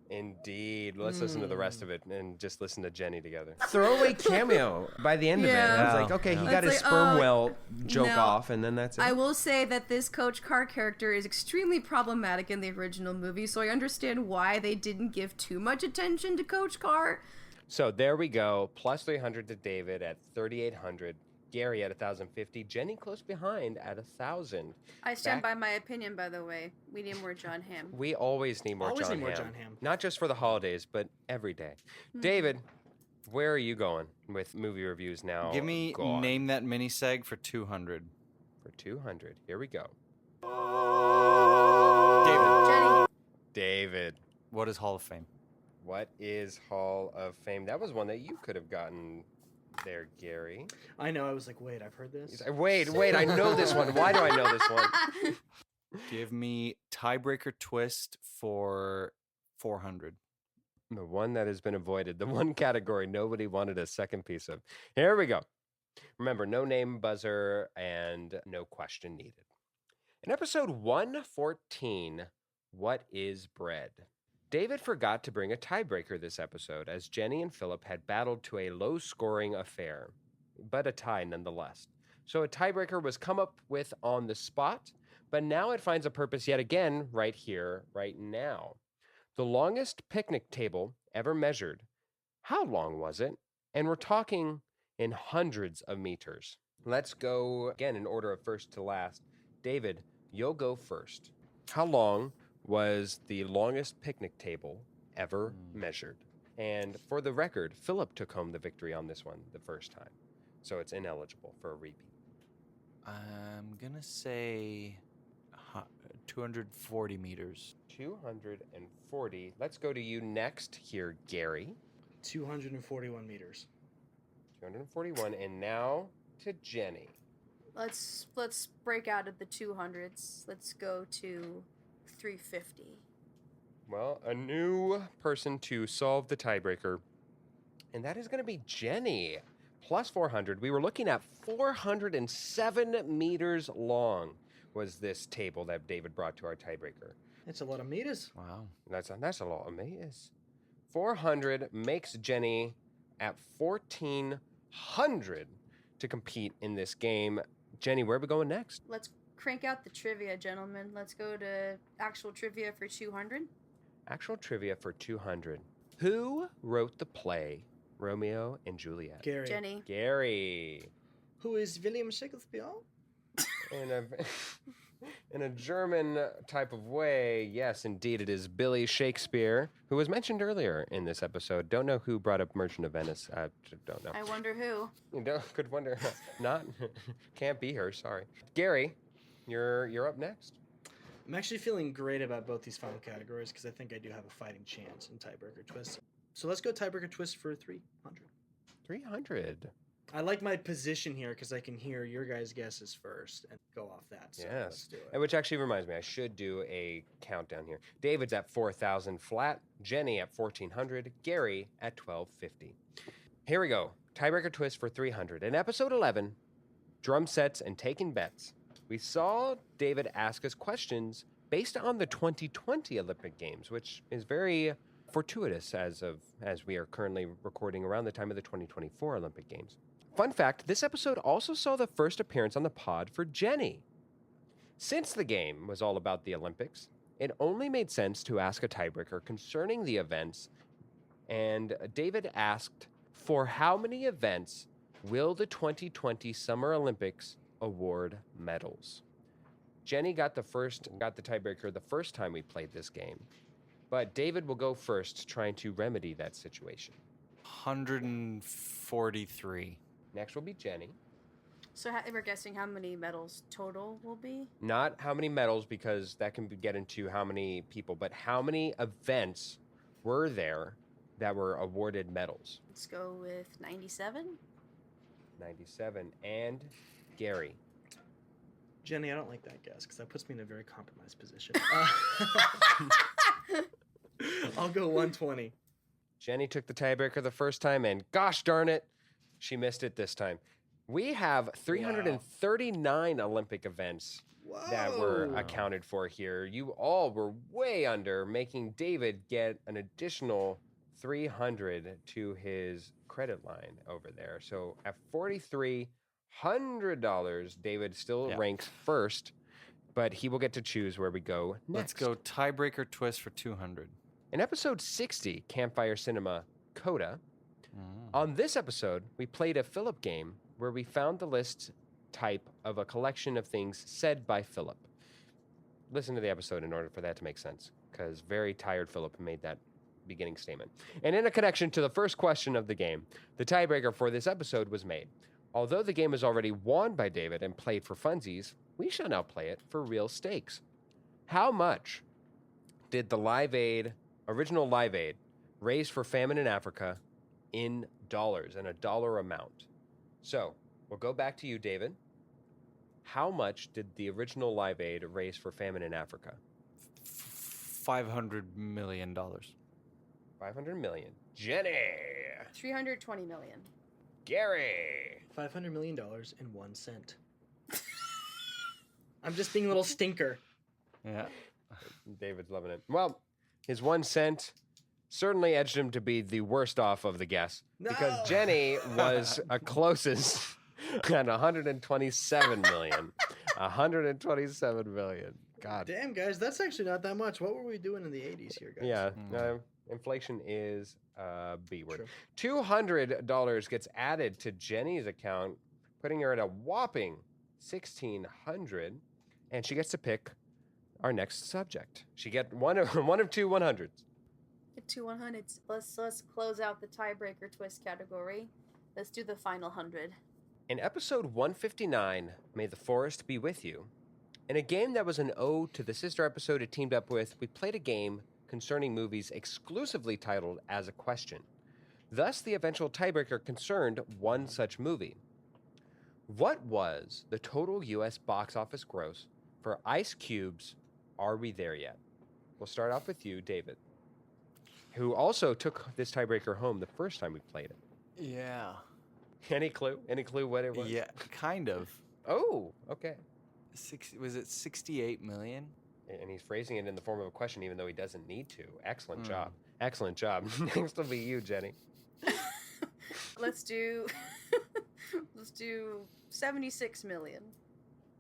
Indeed. Let's listen to the rest of it and just listen to Jenny together. Throwaway cameo by the end of it. I was Yeah. like, okay, he Yeah. got his It's like, sperm oh, whale joke no. off, and then that's it. I will say that this Coach Carr character is extremely problematic in the original movie, so I understand why they didn't give too much attention to Coach Carr. So there we go. Plus 300 to David at 3,800. Gary at 1,050. Jenny close behind at 1,000. I stand Back- by my opinion, by the way. We need more John Hamm. We always need more Always John need more Hamm. John Hamm. Not just for the holidays, but every day. David, where are you going with movie reviews now? Give me Gone. Name That Mini Seg for 200. For 200. Here we go. David, Jenny. David, what is Hall of Fame? what is Hall of Fame? That was one that you could have gotten there, Gary. I know. I was like, wait, I've heard this. Wait, I know this one. Why do I know this one? Give me Tiebreaker Twist for 400. The one that has been avoided, the one category nobody wanted a second piece of. Here we go. Remember, no name buzzer and no question needed. In episode 114, What is Bread? David forgot to bring a tiebreaker this episode, as Jenny and Philip had battled to a low-scoring affair, but a tie nonetheless. So a tiebreaker was come up with on the spot, but now it finds a purpose yet again right here, right now. The longest picnic table ever measured. How long was it? And we're talking in hundreds of meters. Let's go again in order of first to last. David, you'll go first. How long was the longest picnic table ever measured? And for the record, Philip took home the victory on this one the first time. So it's ineligible for a repeat. I'm going to say 240 meters. 240. Let's go to you next here, Gary. 241 meters. 241. And now to Jenny. Let's break out of the 200s. Let's go to 350. Well, a new person to solve the tiebreaker, and that is going to be Jenny. Plus 400. We were looking at 407 meters long was this table that David brought to our tiebreaker. It's a lot of meters. Wow. That's a lot of meters. 400 makes Jenny at 1,400 to compete in this game. Jenny, where are we going next? Let's crank out the trivia, gentlemen. Let's go to actual trivia for 200. Actual trivia for 200. Who wrote the play Romeo and Juliet? Gary. Jenny. Gary. Who is William Shakespeare? In a German type of way, yes, indeed, it is Billy Shakespeare, who was mentioned earlier in this episode. Don't know who brought up Merchant of Venice. I don't know. I wonder who. Could wonder. Not. Can't be her. Sorry. Gary, you're up next. I'm actually feeling great about both these final categories because I think I do have a fighting chance in tiebreaker twist. So let's go tiebreaker twist for 300. 300. I like my position here because I can hear your guys' guesses first and go off that. So let's Yes. do And it. which actually reminds me, I should do a countdown here. David's at 4,000 flat, Jenny at 1,400, Gary at 1,250. Here we go. Tiebreaker twist for 300. In episode 11, drum sets and taking bets, we saw David ask us questions based on the 2020 Olympic Games, which is very fortuitous as we are currently recording around the time of the 2024 Olympic Games. Fun fact, this episode also saw the first appearance on the pod for Jenny. Since the game was all about the Olympics, it only made sense to ask a tiebreaker concerning the events, and David asked, for how many events will the 2020 Summer Olympics award medals? Jenny got the tiebreaker the first time we played this game, but David will go first trying to remedy that situation. 143. Next will be Jenny. So we're guessing how many medals total will be? Not how many medals, because that can get into how many people, but how many events were there that were awarded medals? Let's go with 97. 97. And Gary. Jenny, I don't like that guess because that puts me in a very compromised position. I'll go 120. Jenny took the tiebreaker the first time, and gosh darn it, she missed it this time. We have 339 Olympic events that were accounted for here. You all were way under, making David get an additional 300 to his credit line over there. So at $4,300, David still ranks first, but he will get to choose where we go next. Let's go tiebreaker twist for 200. In episode 60, Campfire Cinema Coda, on this episode, we played a Philip game where we found the list type of a collection of things said by Philip. Listen to the episode in order for that to make sense, because very tired Philip made that beginning statement. And in a connection to the first question of the game, the tiebreaker for this episode was made. Although the game is already won by David and played for funsies, we shall now play it for real stakes. How much did the original Live Aid, raise for famine in Africa in dollars, and a dollar amount? So, we'll go back to you, David. How much did the original Live Aid raise for famine in Africa? $500 million. 500 million. Jenny. 320 million. Gary. $500 million and 1 cent. I'm just being a little stinker. Yeah. David's loving it. Well, his 1 cent certainly edged him to be the worst off of the guess, because Jenny was closest at 127 million. 127 million. God. Damn, guys, that's actually not that much. What were we doing in the 80s here, guys? Yeah. Inflation is a B word. True. $200 gets added to Jenny's account, putting her at a whopping $1,600, and she gets to pick our next subject. She get one of two 100s. Get 2 100s. Let's close out the tiebreaker twist category. Let's do the final 100. In episode 159, May the Forest Be With You, in a game that was an ode to the sister episode it teamed up with, we played a game concerning movies exclusively titled As a Question. Thus, the eventual tiebreaker concerned one such movie. What was the total U.S. box office gross for Ice Cube's Are We There Yet? We'll start off with you, David, who also took this tiebreaker home the first time we played it. Yeah. Any clue? Any clue what it was? Yeah, kind of. Oh, okay. Was it 68 million? And he's phrasing it in the form of a question, even though he doesn't need to. Excellent job. Excellent job. Next will be you, Jenny. Let's do 76 million.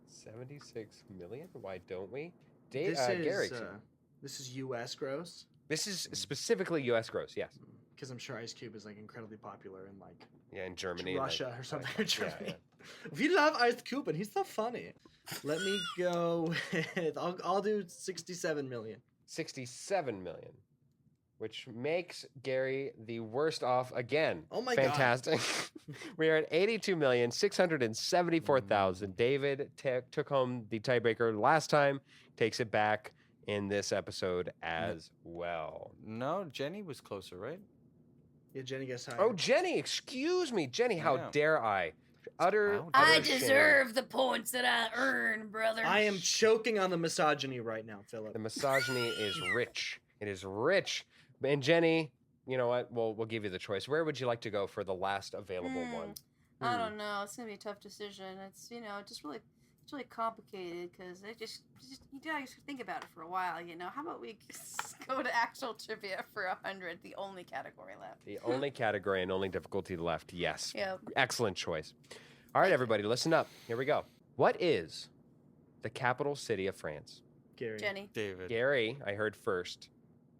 76 million? Why don't we? This Gary. this is U.S. gross. This is specifically U.S. gross, yes. Because I'm sure Ice Cube is like incredibly popular in like Yeah, in Germany. Russia like- or something. like- Germany. Yeah, We love Ice Cube, and he's so funny. Let me go with I'll do 67 million. 67 million, which makes Gary the worst off again. Oh my God. Fantastic. We are at 82,674,000. David took home the tiebreaker last time, takes it back in this episode as well. No, Jenny was closer, right? Yeah, Jenny gets higher. Oh, Jenny, excuse me. Jenny, how Yeah. dare I? Utter I shame. deserve the points that I earn, brother. I am choking on the misogyny right now, Philip. The misogyny is rich. It is rich. And Jenny, you know what? We'll give you the choice. Where would you like to go for the last available one? I don't know. It's gonna be a tough decision. It's it's really complicated because you gotta think about it for a while. How about we go to actual trivia for 100, the only category left. The only category and only difficulty left. Yes. Yep. Excellent choice. All right, everybody, listen up. Here we go. What is the capital city of France? Gary. Jenny. David. Gary, I heard first.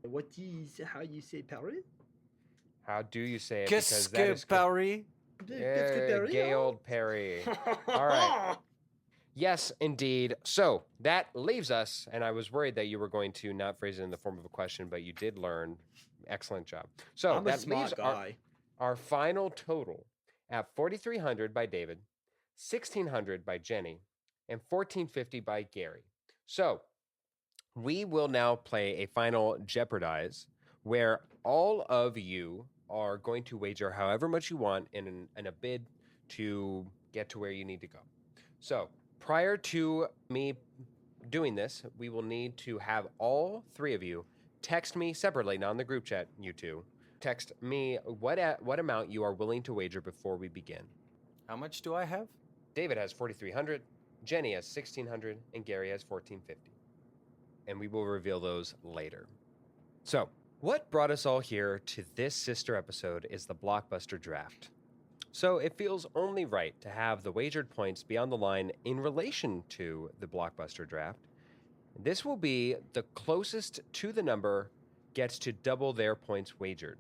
What is how you say Paris? How do you say it? Qu'est-ce Because that que is Paris? Yeah, gay old Perry. All right. Yes, indeed. So that leaves us, and I was worried that you were going to not phrase it in the form of a question, but you did learn. Excellent job. So I'm a that smart leaves guy. our final total at 4,300 by David, 1,600 by Jenny, and 1,450 by Gary. So we will now play a final Jeopardize where all of you are going to wager however much you want in a bid to get to where you need to go. So prior to me doing this, we will need to have all three of you text me separately, not in the group chat, you two. Text me what amount you are willing to wager before we begin. How much do I have? David has 4,300, Jenny has 1,600, and Gary has 1,450. And we will reveal those later. So, what brought us all here to this sister episode is the Blockbuster Draft. So it feels only right to have the wagered points be on the line in relation to the Blockbuster Draft. This will be the closest to the number gets to double their points wagered,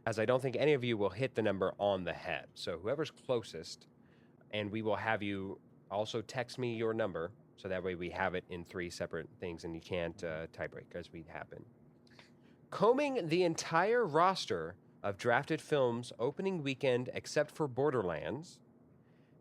as I don't think any of you will hit the number on the head. So whoever's closest, and we will have you also text me your number, so that way we have it in 3 separate things and you can't tiebreak as we happen. Combing the entire roster of drafted films opening weekend except for Borderlands,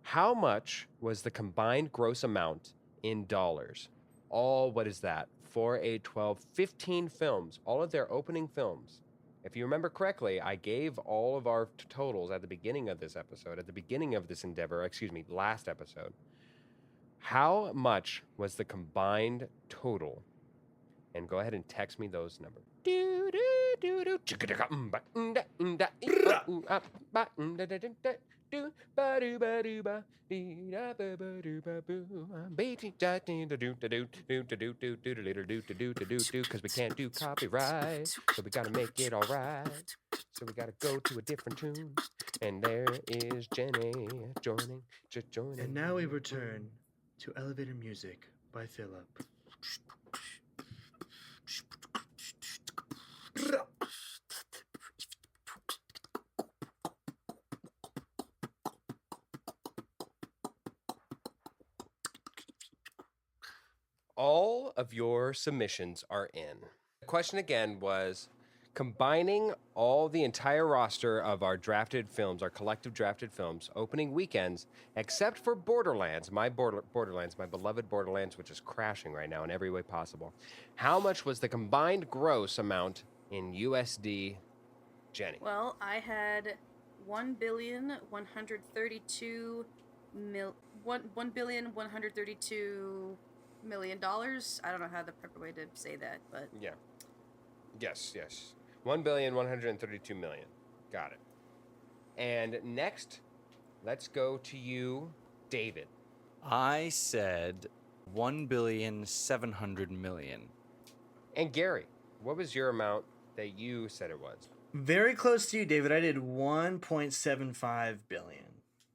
how much was the combined gross amount in dollars? All, what is that? 4, 8, 12, 15 films, all of their opening films. If you remember correctly, I gave all of our totals at the beginning of this episode, at the beginning of this endeavor, last episode. How much was the combined total? And go ahead and text me those numbers. Because we can't do copyright, so we gotta make it all right. So we gotta go to a different tune. And there is Jenny joining. And now we return to Elevator Music by Philip. All of your submissions are in. The question again was combining all the entire roster of our drafted films, our collective drafted films, opening weekends, except for Borderlands, my beloved Borderlands, which is crashing right now in every way possible. How much was the combined gross amount in USD, Jenny? Well, I had $1,132 million. I don't know how the proper way to say that, but Yeah. Yes. $1,132,000,000. Got it. And next, let's go to you, David. I said 1,700,000,000. And Gary, what was your amount that you said it was? Very close to you, David. I did 1.75 billion.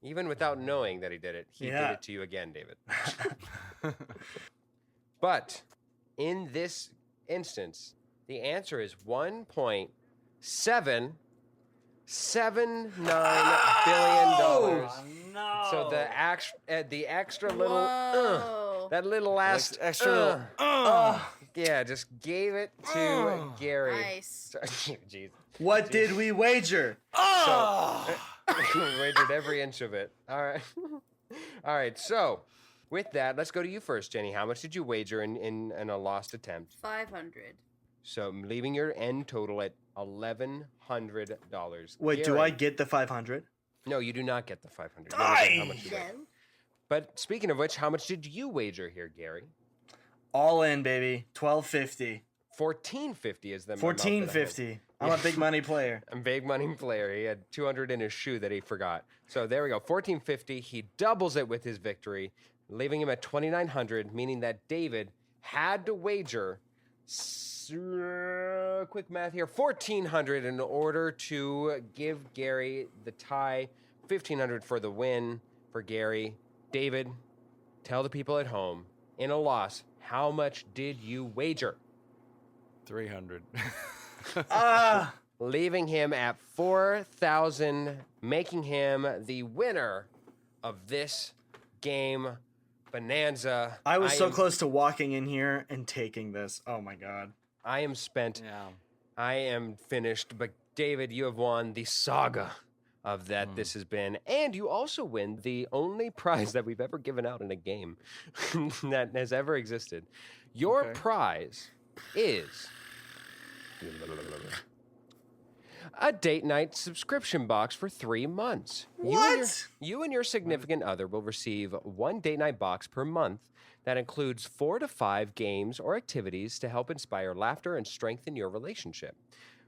Even without knowing that he did it, he did Yeah. it to you again, David. But in this instance, the answer is $1.779 billion. No. So the extra little Whoa. that little last extra yeah, just gave it to Gary. Nice. Jeez. What did we wager? Wagered every inch of it. All right. All right. So, with that, let's go to you first, Jenny. How much did you wager in a lost attempt? 500. So, leaving your end total at $1,100. Wait, do I Gary- get the 500? No, you do not get the 500. You only get how much you bet. No. But speaking of which, how much did you wager here, Gary? All in, baby. 1250. $14.50 is the amount that I had. 1450. I'm a big money player. A big money player. He had 200 in his shoe that he forgot. So there we go. 1450. He doubles it with his victory, leaving him at 2,900, meaning that David had to wager. Quick math here. 1,400 in order to give Gary the tie. 1,500 for the win for Gary. David, tell the people at home, in a loss, how much did you wager? 300. Leaving him at 4,000, making him the winner of this game bonanza. I was so am- close to walking in here and taking this. Oh my god. I am spent. Yeah. I am finished. But David, you have won the saga of that this has been. And you also win the only prize that we've ever given out in a game that has ever existed. Your Okay. prize is a date night subscription box for 3 months. What? You and your significant other will receive one date night box per month that includes 4 to 5 games or activities to help inspire laughter and strengthen your relationship.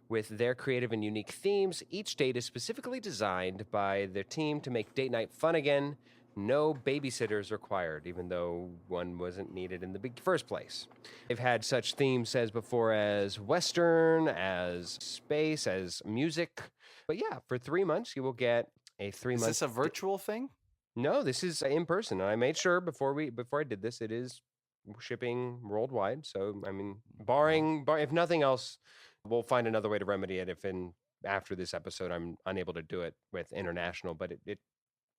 With their creative and unique themes, each date is specifically designed by their team to make date night fun again. No babysitters required, even though one wasn't needed in the first place. They've had such themes as before as Western, as space, as music. But yeah, for 3 months, you will get a 3 Is month. this a virtual thing? No, this is in person. And I made sure before I did this, it is shipping worldwide. So I mean, barring if nothing else, we'll find another way to remedy it if after this episode I'm unable to do it with international. But it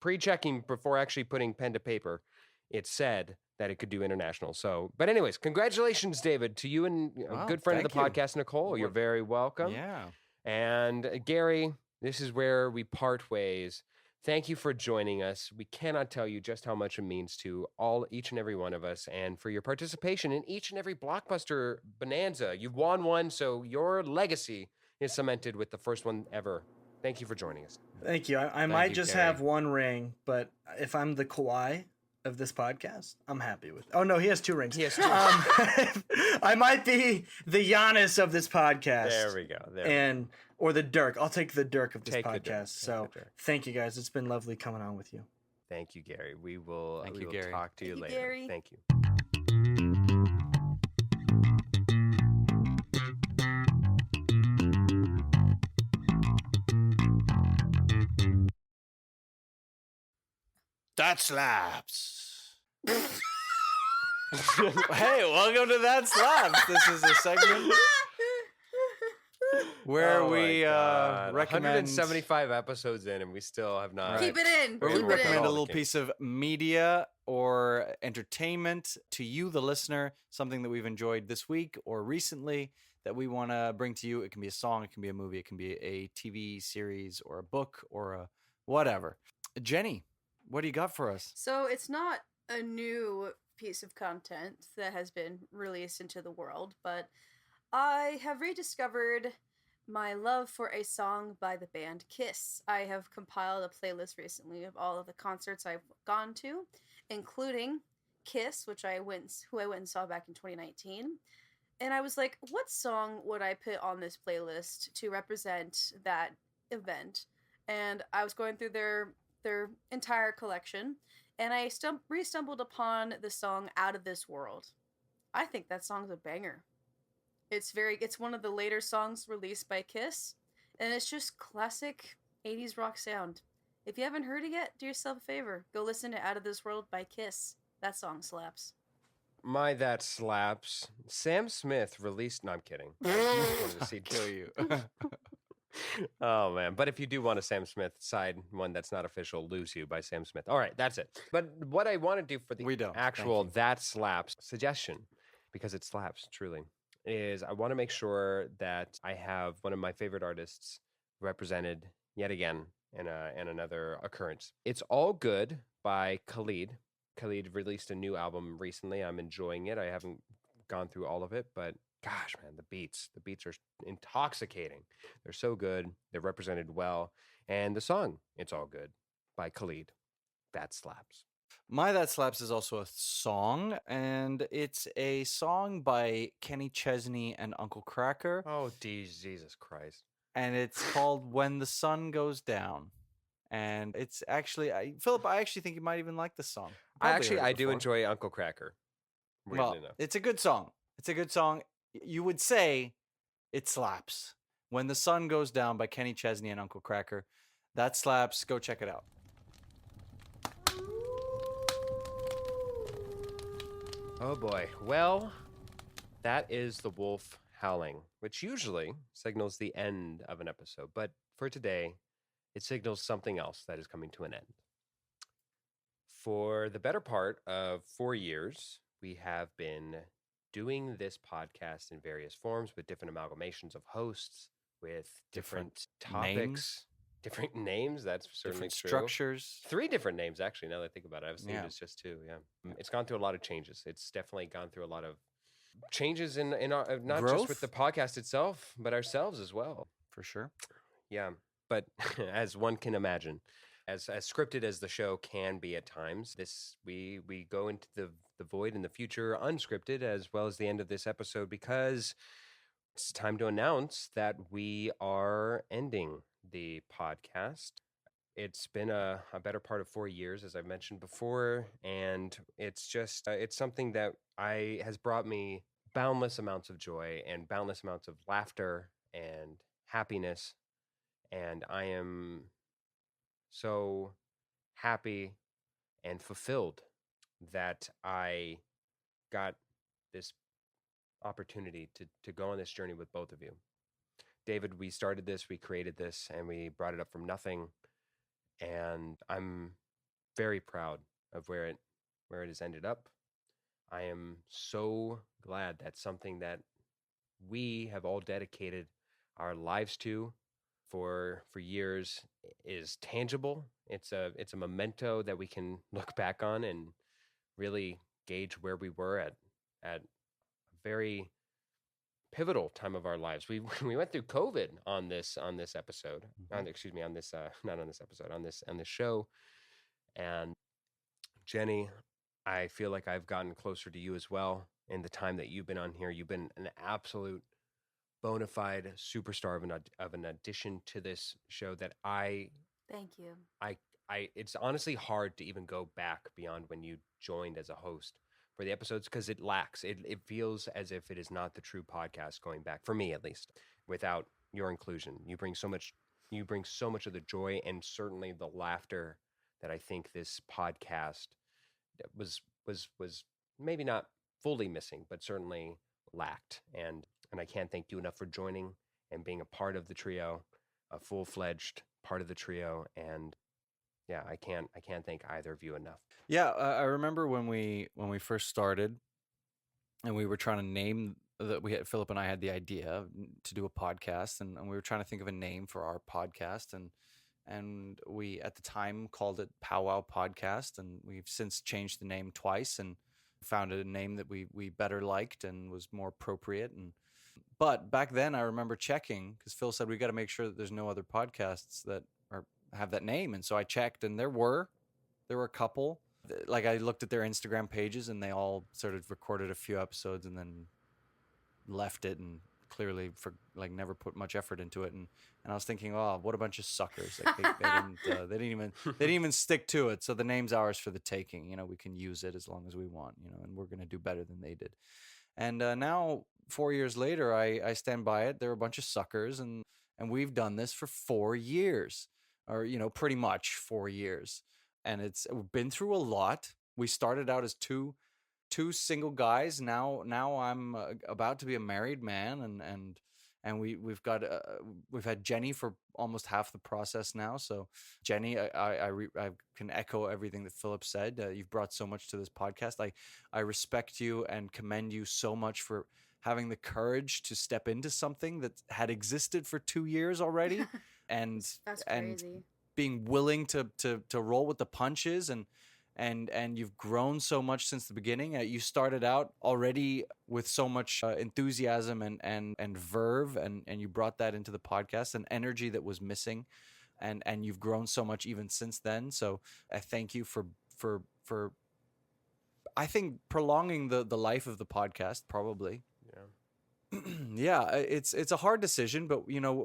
pre-checking before actually putting pen to paper, it said that it could do international. So, but anyways, congratulations, David, to you and a Wow, good friend of the thank you. podcast, Nicole. You're very welcome. Yeah. And Gary, this is where we part ways. Thank you for joining us. We cannot tell you just how much it means to each and every one of us, and for your participation in each and every blockbuster bonanza. You've won one, so your legacy is cemented with the first one ever. Thank you for joining us. Thank you. I might you, just Gary. have one ring, but if I'm the Kawhi of this podcast, I'm happy with. Oh no, he has 2 rings. Yes, I might be the Giannis of this podcast. there we go. Or the Dirk. I'll take the Dirk of this Take the podcast. Dirk, take So the Dirk. thank you guys. It's been lovely coming on with you. Thank you, Gary. We will. Thank we you, will Gary. talk to you Thank you, later. Gary. Thank you. That slaps. Hey, welcome to That Slaps. This is a segment where Oh my we God. recommend 175 episodes in, and we still have not. Keep it in. where we Keep it recommend in. a All the little games. piece of media or entertainment to you, the listener, something that we've enjoyed this week or recently that we want to bring to you. It can be a song, it can be a movie, it can be a TV series or a book or a whatever. Jenny, what do you got for us? So it's not a new piece of content that has been released into the world, but I have rediscovered my love for a song by the band Kiss. I have compiled a playlist recently of all of the concerts I've gone to, including Kiss, who I went and saw back in 2019. And I was like, what song would I put on this playlist to represent that event? And I was going through their entire collection, and I re-stumbled upon the song Out of This World. I think that song's a banger. It's one of the later songs released by Kiss, and it's just classic 80s rock sound. If you haven't heard it yet, do yourself a favor. Go listen to Out of This World by Kiss. That song slaps. That slaps. Sam Smith released. No, I'm kidding. I just wanted to see Kill you. Oh man! But if you do want a Sam Smith side one that's not official, "Lose You" by Sam Smith. All right, that's it. But what I want to do for the We don't. Thank actual you. that slaps suggestion, because it slaps truly, is I want to make sure that I have one of my favorite artists represented yet again in another occurrence. It's All Good by Khalid. Khalid released a new album recently. I'm enjoying it. I haven't gone through all of it, but gosh, man, the beats are intoxicating. They're so good. They're represented well. And the song, It's All Good by Khalid, that slaps. My That Slaps is also a song, and it's a song by Kenny Chesney and Uncle Kracker, Oh, Jesus Christ. and it's called When the Sun Goes Down. And it's actually, Philip, I actually think you might even like this song. Probably heard it I do before. enjoy Uncle Cracker. Weirdly Well, enough. it's a good song. It's a good song. You would say it slaps. When the Sun Goes Down by Kenny Chesney and Uncle Kracker. That slaps. Go check it out. Oh boy. Well, that is the wolf howling, which usually signals the end of an episode. But for today, it signals something else that is coming to an end. For the better part of 4 years, we have been doing this podcast in various forms with different amalgamations of hosts, with different topics, different names. That's certainly Different true. structures. 3 different names, actually, now that I think about it. I was thinking Yeah. it's just 2. Yeah. It's gone through a lot of changes. It's definitely gone through a lot of changes in our, not just with Growth? the podcast itself, but ourselves as well. For sure. Yeah. But as one can imagine, as scripted as the show can be at times, we go into the void in the future unscripted, as well as the end of this episode, because it's time to announce that we are ending the podcast. It's been a better part of 4 years, as I've mentioned before, and it's just it's something that has brought me boundless amounts of joy and boundless amounts of laughter and happiness, and I am so happy and fulfilled that I got this opportunity to go on this journey with both of you. David, we started this, we created this, and we brought it up from nothing. And I'm very proud of where it has ended up. I am so glad that something that we have all dedicated our lives to for years is tangible. It's a memento that we can look back on and really gauge where we were at a very pivotal time of our lives. We went through COVID on this episode. On this not on this episode, on this show. And Jenny, I feel like I've gotten closer to you as well in the time that you've been on here. You've been an absolute bona fide superstar of an addition to this show that Thank you. it's honestly hard to even go back beyond when you joined as a host for the episodes, because it lacks. It feels as if it is not the true podcast going back, for me at least, without your inclusion. You bring so much of the joy and certainly the laughter that I think this podcast was maybe not fully missing, but certainly lacked. And I can't thank you enough for joining and being a part of the trio, a full-fledged part of the trio. And yeah, I can't thank either of you enough. Yeah, I remember when we first started, and we were trying to name that Philip and I had the idea to do a podcast, and we were trying to think of a name for our podcast, and we at the time called it Powwow Podcast, and we've since changed the name twice and found a name that we better liked and was more appropriate. But back then I remember checking, because Phil said we got to make sure that there's no other podcasts that have that name, and so I checked, and there were a couple. Like, I looked at their Instagram pages, and they all sort of recorded a few episodes and then left it, and clearly never put much effort into it. And I was thinking, oh, what a bunch of suckers! Like, they didn't even stick to it. So the name's ours for the taking. You know, we can use it as long as we want. You know, and we're gonna do better than they did. And now 4 years later, I stand by it. They're a bunch of suckers, and we've done this for 4 years, or pretty much 4 years. And we've been through a lot. We started out as two single guys. Now I'm about to be a married man, and we've had Jenny for almost half the process now. So Jenny, I can echo everything that Philip said. You've brought so much to this podcast. I respect you and commend you so much for having the courage to step into something that had existed for 2 years already, and That's and crazy. being willing to roll with the punches, and and you've grown so much since the beginning. You started out already with so much enthusiasm and verve, and you brought that into the podcast, an energy that was missing, and you've grown so much even since then. So I thank you for I think prolonging the life of the podcast, probably. Yeah. Yeah, it's a hard decision, but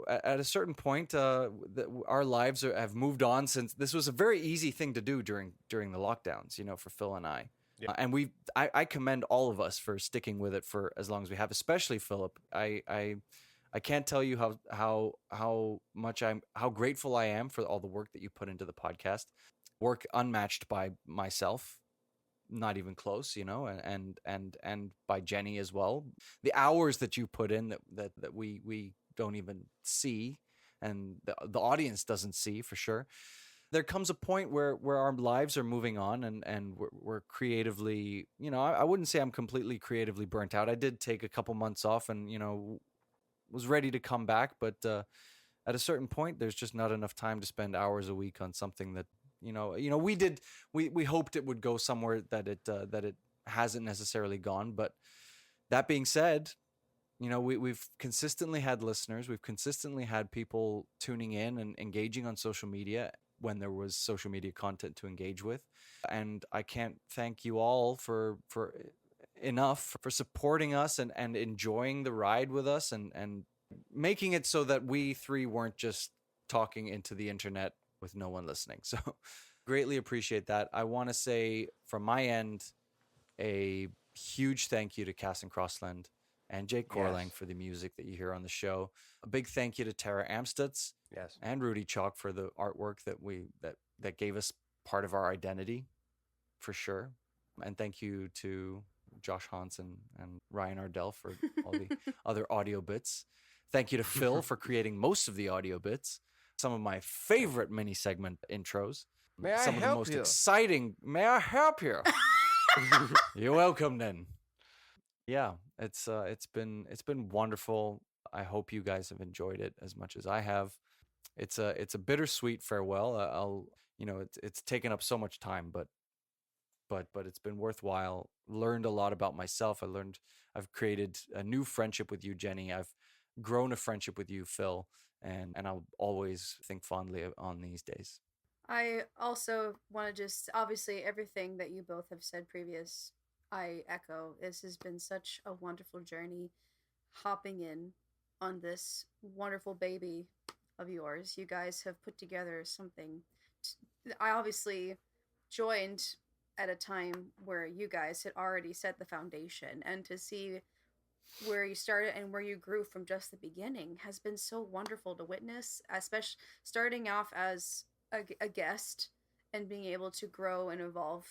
at a certain point, our lives have moved on since this was a very easy thing to do during the lockdowns. For Phil and I, Yeah. and I commend all of us for sticking with it for as long as we have, especially Philip. I can't tell you how grateful I am for all the work that you put into the podcast, work unmatched by myself, not even close, and by Jenny as well. The hours that you put in that we don't even see, and the audience doesn't see for sure. There comes a point where our lives are moving on, and we're creatively, I wouldn't say I'm completely creatively burnt out. I did take a couple months off, and was ready to come back, but at a certain point, there's just not enough time to spend hours a week on something that we hoped it would go somewhere that it hasn't necessarily gone. But that being said, we've consistently had listeners, we've consistently had people tuning in and engaging on social media when there was social media content to engage with, and I can't thank you all for enough for supporting us and enjoying the ride with us, and making it so that we three weren't just talking into the internet with no one listening. So greatly appreciate that. I want to say from my end, a huge thank you to Cass and Crossland and Jake Corlang Yes. for the music that you hear on the show. A big thank you to Tara Amstutz Yes. and Rudy Chalk for the artwork that gave us part of our identity, for sure. And thank you to Josh Hansen and Ryan Ardell for all the other audio bits. Thank you to Phil for creating most of the audio bits. Some of my favorite mini segment intros. May I Some of the help most you? exciting. May I help you? You're welcome then. Yeah, it's been wonderful. I hope you guys have enjoyed it as much as I have. It's a bittersweet farewell. It's taken up so much time, but it's been worthwhile. Learned a lot about myself. I've created a new friendship with you, Jenny. I've grown a friendship with you, Phil, and I'll always think fondly on these days. I also want to just, obviously, everything that you both have said previous, I echo. This has been such a wonderful journey hopping in on this wonderful baby of yours. You guys have put together something. I obviously joined at a time where you guys had already set the foundation, and to see where you started and where you grew from just the beginning has been so wonderful to witness, especially starting off as a guest and being able to grow and evolve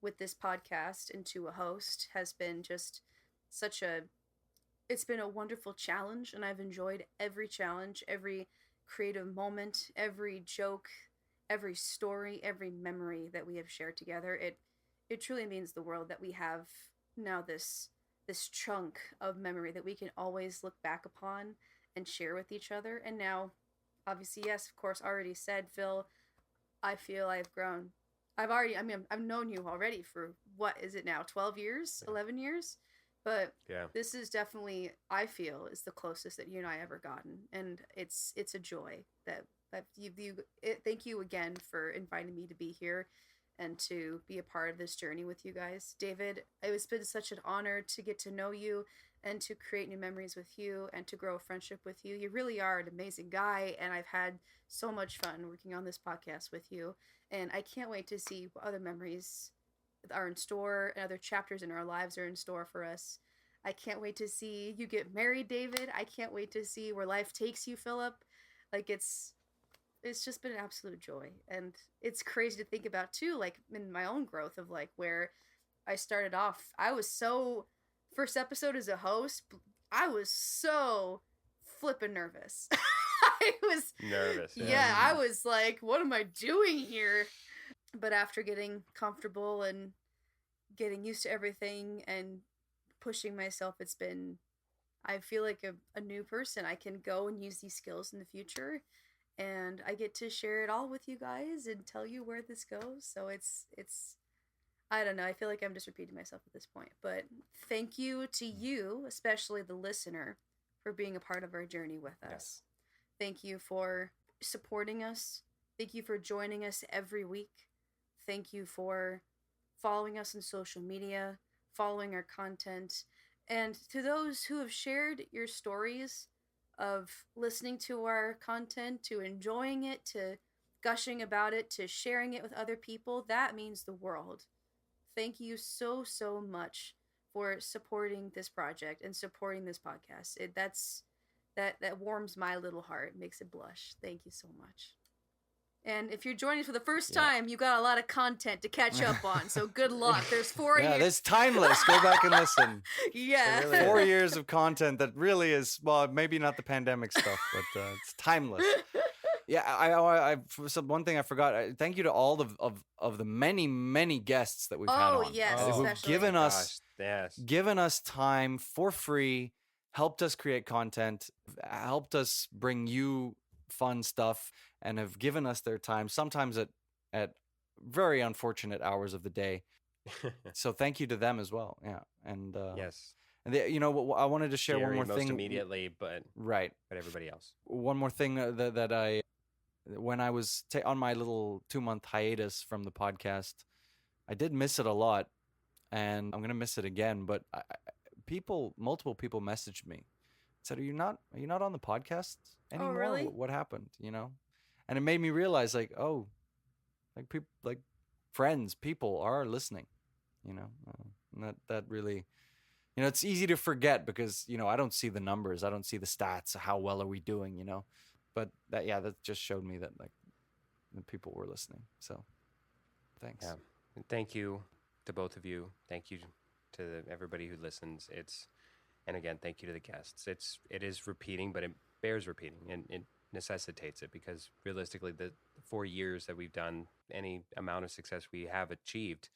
with this podcast into a host has been just such a it's been a wonderful challenge, and I've enjoyed every challenge, every creative moment, every joke, every story, every memory that we have shared together. It truly means the world that we have now this chunk of memory that we can always look back upon and share with each other. And now, obviously, yes, of course, already said, Phil, I feel I've grown. I've known you already for, what is it now, 12 years, 11 years? But Yeah. this is definitely, I feel, is the closest that you and I ever gotten. And it's a joy that thank you again for inviting me to be here and to be a part of this journey with you guys. David, it's been such an honor to get to know you and to create new memories with you and to grow a friendship with you. You really are an amazing guy, and I've had so much fun working on this podcast with you. And I can't wait to see what other memories are in store and other chapters in our lives are in store for us. I can't wait to see you get married, David. I can't wait to see where life takes you, Philip. Like, it's just been an absolute joy, and it's crazy to think about too, like in my own growth of like where I started off. I was so first episode as a host, I was so flippin' nervous. I was Nervous. yeah, I was like, what am I doing here? But after getting comfortable and getting used to everything and pushing myself, I feel like a new person. I can go and use these skills in the future, and I get to share it all with you guys and tell you where this goes. So it's I don't know. I feel like I'm just repeating myself at this point. But thank you to you, especially the listener, for being a part of our journey with us. Yes. Thank you for supporting us. Thank you for joining us every week. Thank you for following us on social media, following our content. And to those who have shared your stories of listening to our content, to enjoying it, to gushing about it, to sharing it with other people, that means the world. Thank you so, so much for supporting this project and supporting this podcast. That warms my little heart, makes it blush. Thank you so much. And if you're joining us for the first time, you got a lot of content to catch up on. So good luck. There's 4 years. Yeah, this timeless. Go back and listen. Yeah. It really 4 years of content that really is, well, maybe not the pandemic stuff, but it's timeless. Yeah, I one thing I forgot. Thank you to all of the many guests that we've had on. Yes, Oh, who've especially. given us Gosh, yes. given us time for free, helped us create content, helped us bring you fun stuff, and have given us their time, sometimes at very unfortunate hours of the day. So thank you to them as well. Yeah, and Yes. and they, I wanted to share Gary one more most thing. immediately, but Right. everybody else. One more thing that I, when I was on my little 2-month hiatus from the podcast, I did miss it a lot, and I'm gonna miss it again. But multiple people messaged me, said, "Are you not on the podcast anymore? really? What happened?" And it made me realize, like, oh, like people, like friends, people are listening. And that really, it's easy to forget because I don't see the numbers, I don't see the stats. How well are we doing? But that just showed me that the people were listening. So, thanks. Yeah. And thank you to both of you. Thank you to everybody who listens. And again, thank you to the guests. It is repeating, but it bears repeating, and it necessitates it because realistically, the 4 years that we've done, any amount of success we have achieved,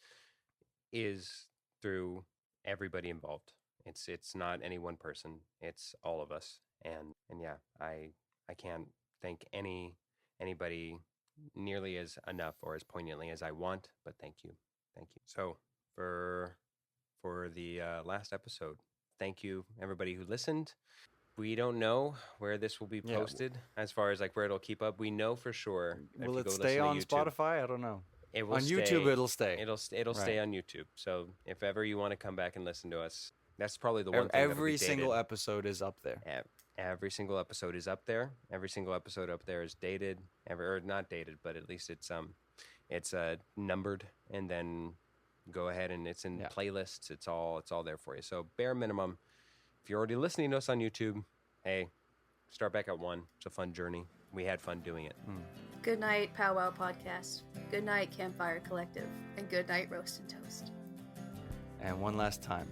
is through everybody involved. It's not any one person. It's all of us. And yeah, I can't thank anybody nearly as enough or as poignantly as I want, but thank you. So for the last episode, thank you everybody who listened. We don't know where this will be Yeah. posted as far as like where it'll keep up. We know for sure. if Will you it go stay listen to on YouTube, Spotify? I don't know. It will On stay, YouTube, it'll stay. It'll stay Right. on YouTube. So if ever you want to come back and listen to us, that's probably the one thing that'll be Every single dated. episode is up there. Every single episode is up there. Every single episode up there is dated. Or not dated, but at least it's numbered, and then go ahead and it's in playlists. It's all there for you. So bare minimum, if you're already listening to us on YouTube, hey, start back at 1. It's a fun journey. We had fun doing it. Good night, Powwow Podcast. Good night, Campfire Collective. And good night, Roast and Toast. And one last time,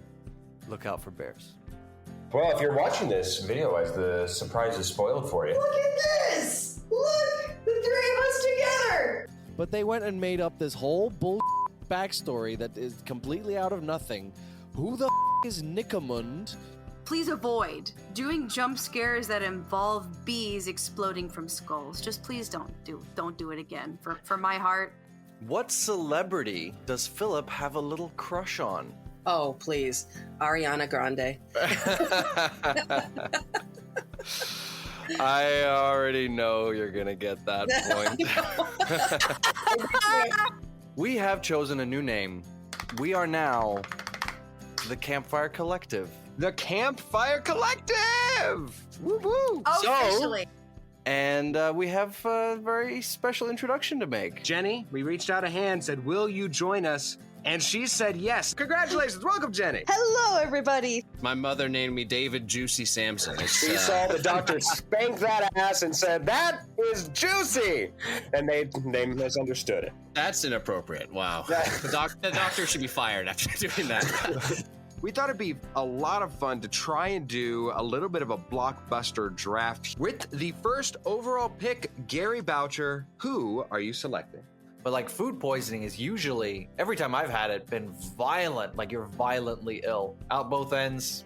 look out for bears. Well, if you're watching this video-wise, the surprise is spoiled for you. Look at this! Look! The three of us together! But they went and made up this whole bull backstory that is completely out of nothing. Who the is Nickamund? Please avoid doing jump scares that involve bees exploding from skulls. Just please don't do it again. For my heart. What celebrity does Philip have a little crush on? Oh, please. Ariana Grande. I already know you're gonna get that point. We have chosen a new name. We are now the Campfire Collective. The Campfire Collective! Woo woo! Officially. And we have a very special introduction to make. Jenny, we reached out a hand, said, "Will you join us?" And she said yes. Congratulations. Welcome, Jenny. Hello, everybody. My mother named me David Juicy Sampson. She saw the doctor spank that ass and said, "That is juicy." And they misunderstood it. That's inappropriate. Wow. The doctor should be fired after doing that. We thought it'd be a lot of fun to try and do a little bit of a blockbuster draft. With the first overall pick, Gary Boucher, who are you selecting? But like food poisoning is usually, every time I've had it, been violent. Like you're violently ill. Out both ends,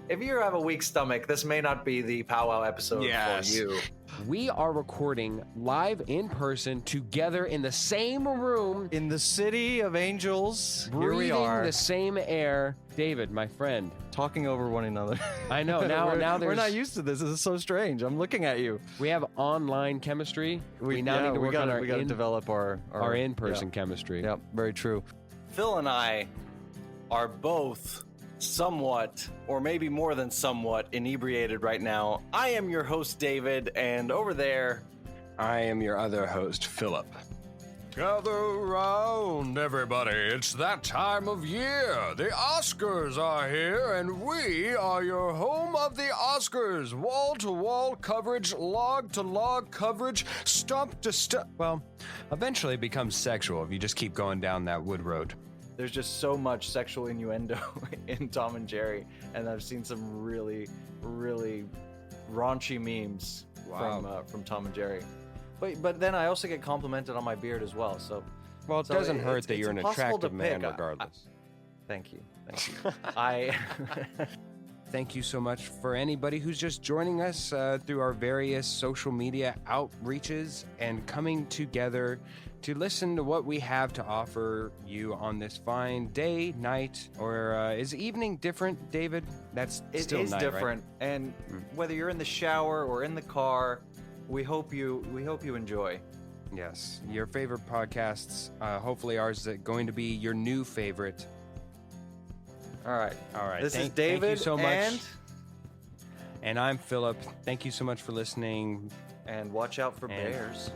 if you have a weak stomach, this may not be the powwow episode Yes. for you. We are recording live in person together in the same room, In the city of angels, here we breathing are, the same air. David, my friend. talking over one another. I know. Now we're there's not used to this. This is so strange. I'm looking at you. we have online chemistry. We now need to work on our we gotta develop our in-person chemistry. Yep, very true. Phil and I are both somewhat, or maybe more than somewhat, inebriated right now. I am your host, David, and over there, I am your other host, Philip. Gather round, everybody. It's that time of year. The Oscars are here, and we are your home of the Oscars. Wall-to-wall coverage, log-to-log coverage, stump to stump. Well, eventually it becomes sexual if you just keep going down that wood road. there's just so much sexual innuendo in Tom and Jerry, and I've seen some really, really raunchy memes from Tom and Jerry. But then I also get complimented on my beard as well. So, Well, it so doesn't hurt it's that you're an impossible to attractive man pick. regardless. Thank you. I Thank you so much for anybody who's just joining us through our various social media outreaches and coming together to listen to what we have to offer you on this fine day, night, or is evening different, David? That's it still is night, different, and whether you're in the shower or in the car, we hope you enjoy. Right? Yes, your favorite podcasts. Hopefully, ours is going to be your new favorite. All right. This is Thank David, you so much. And I'm Philip. Thank you so much for listening. And watch out for And- bears.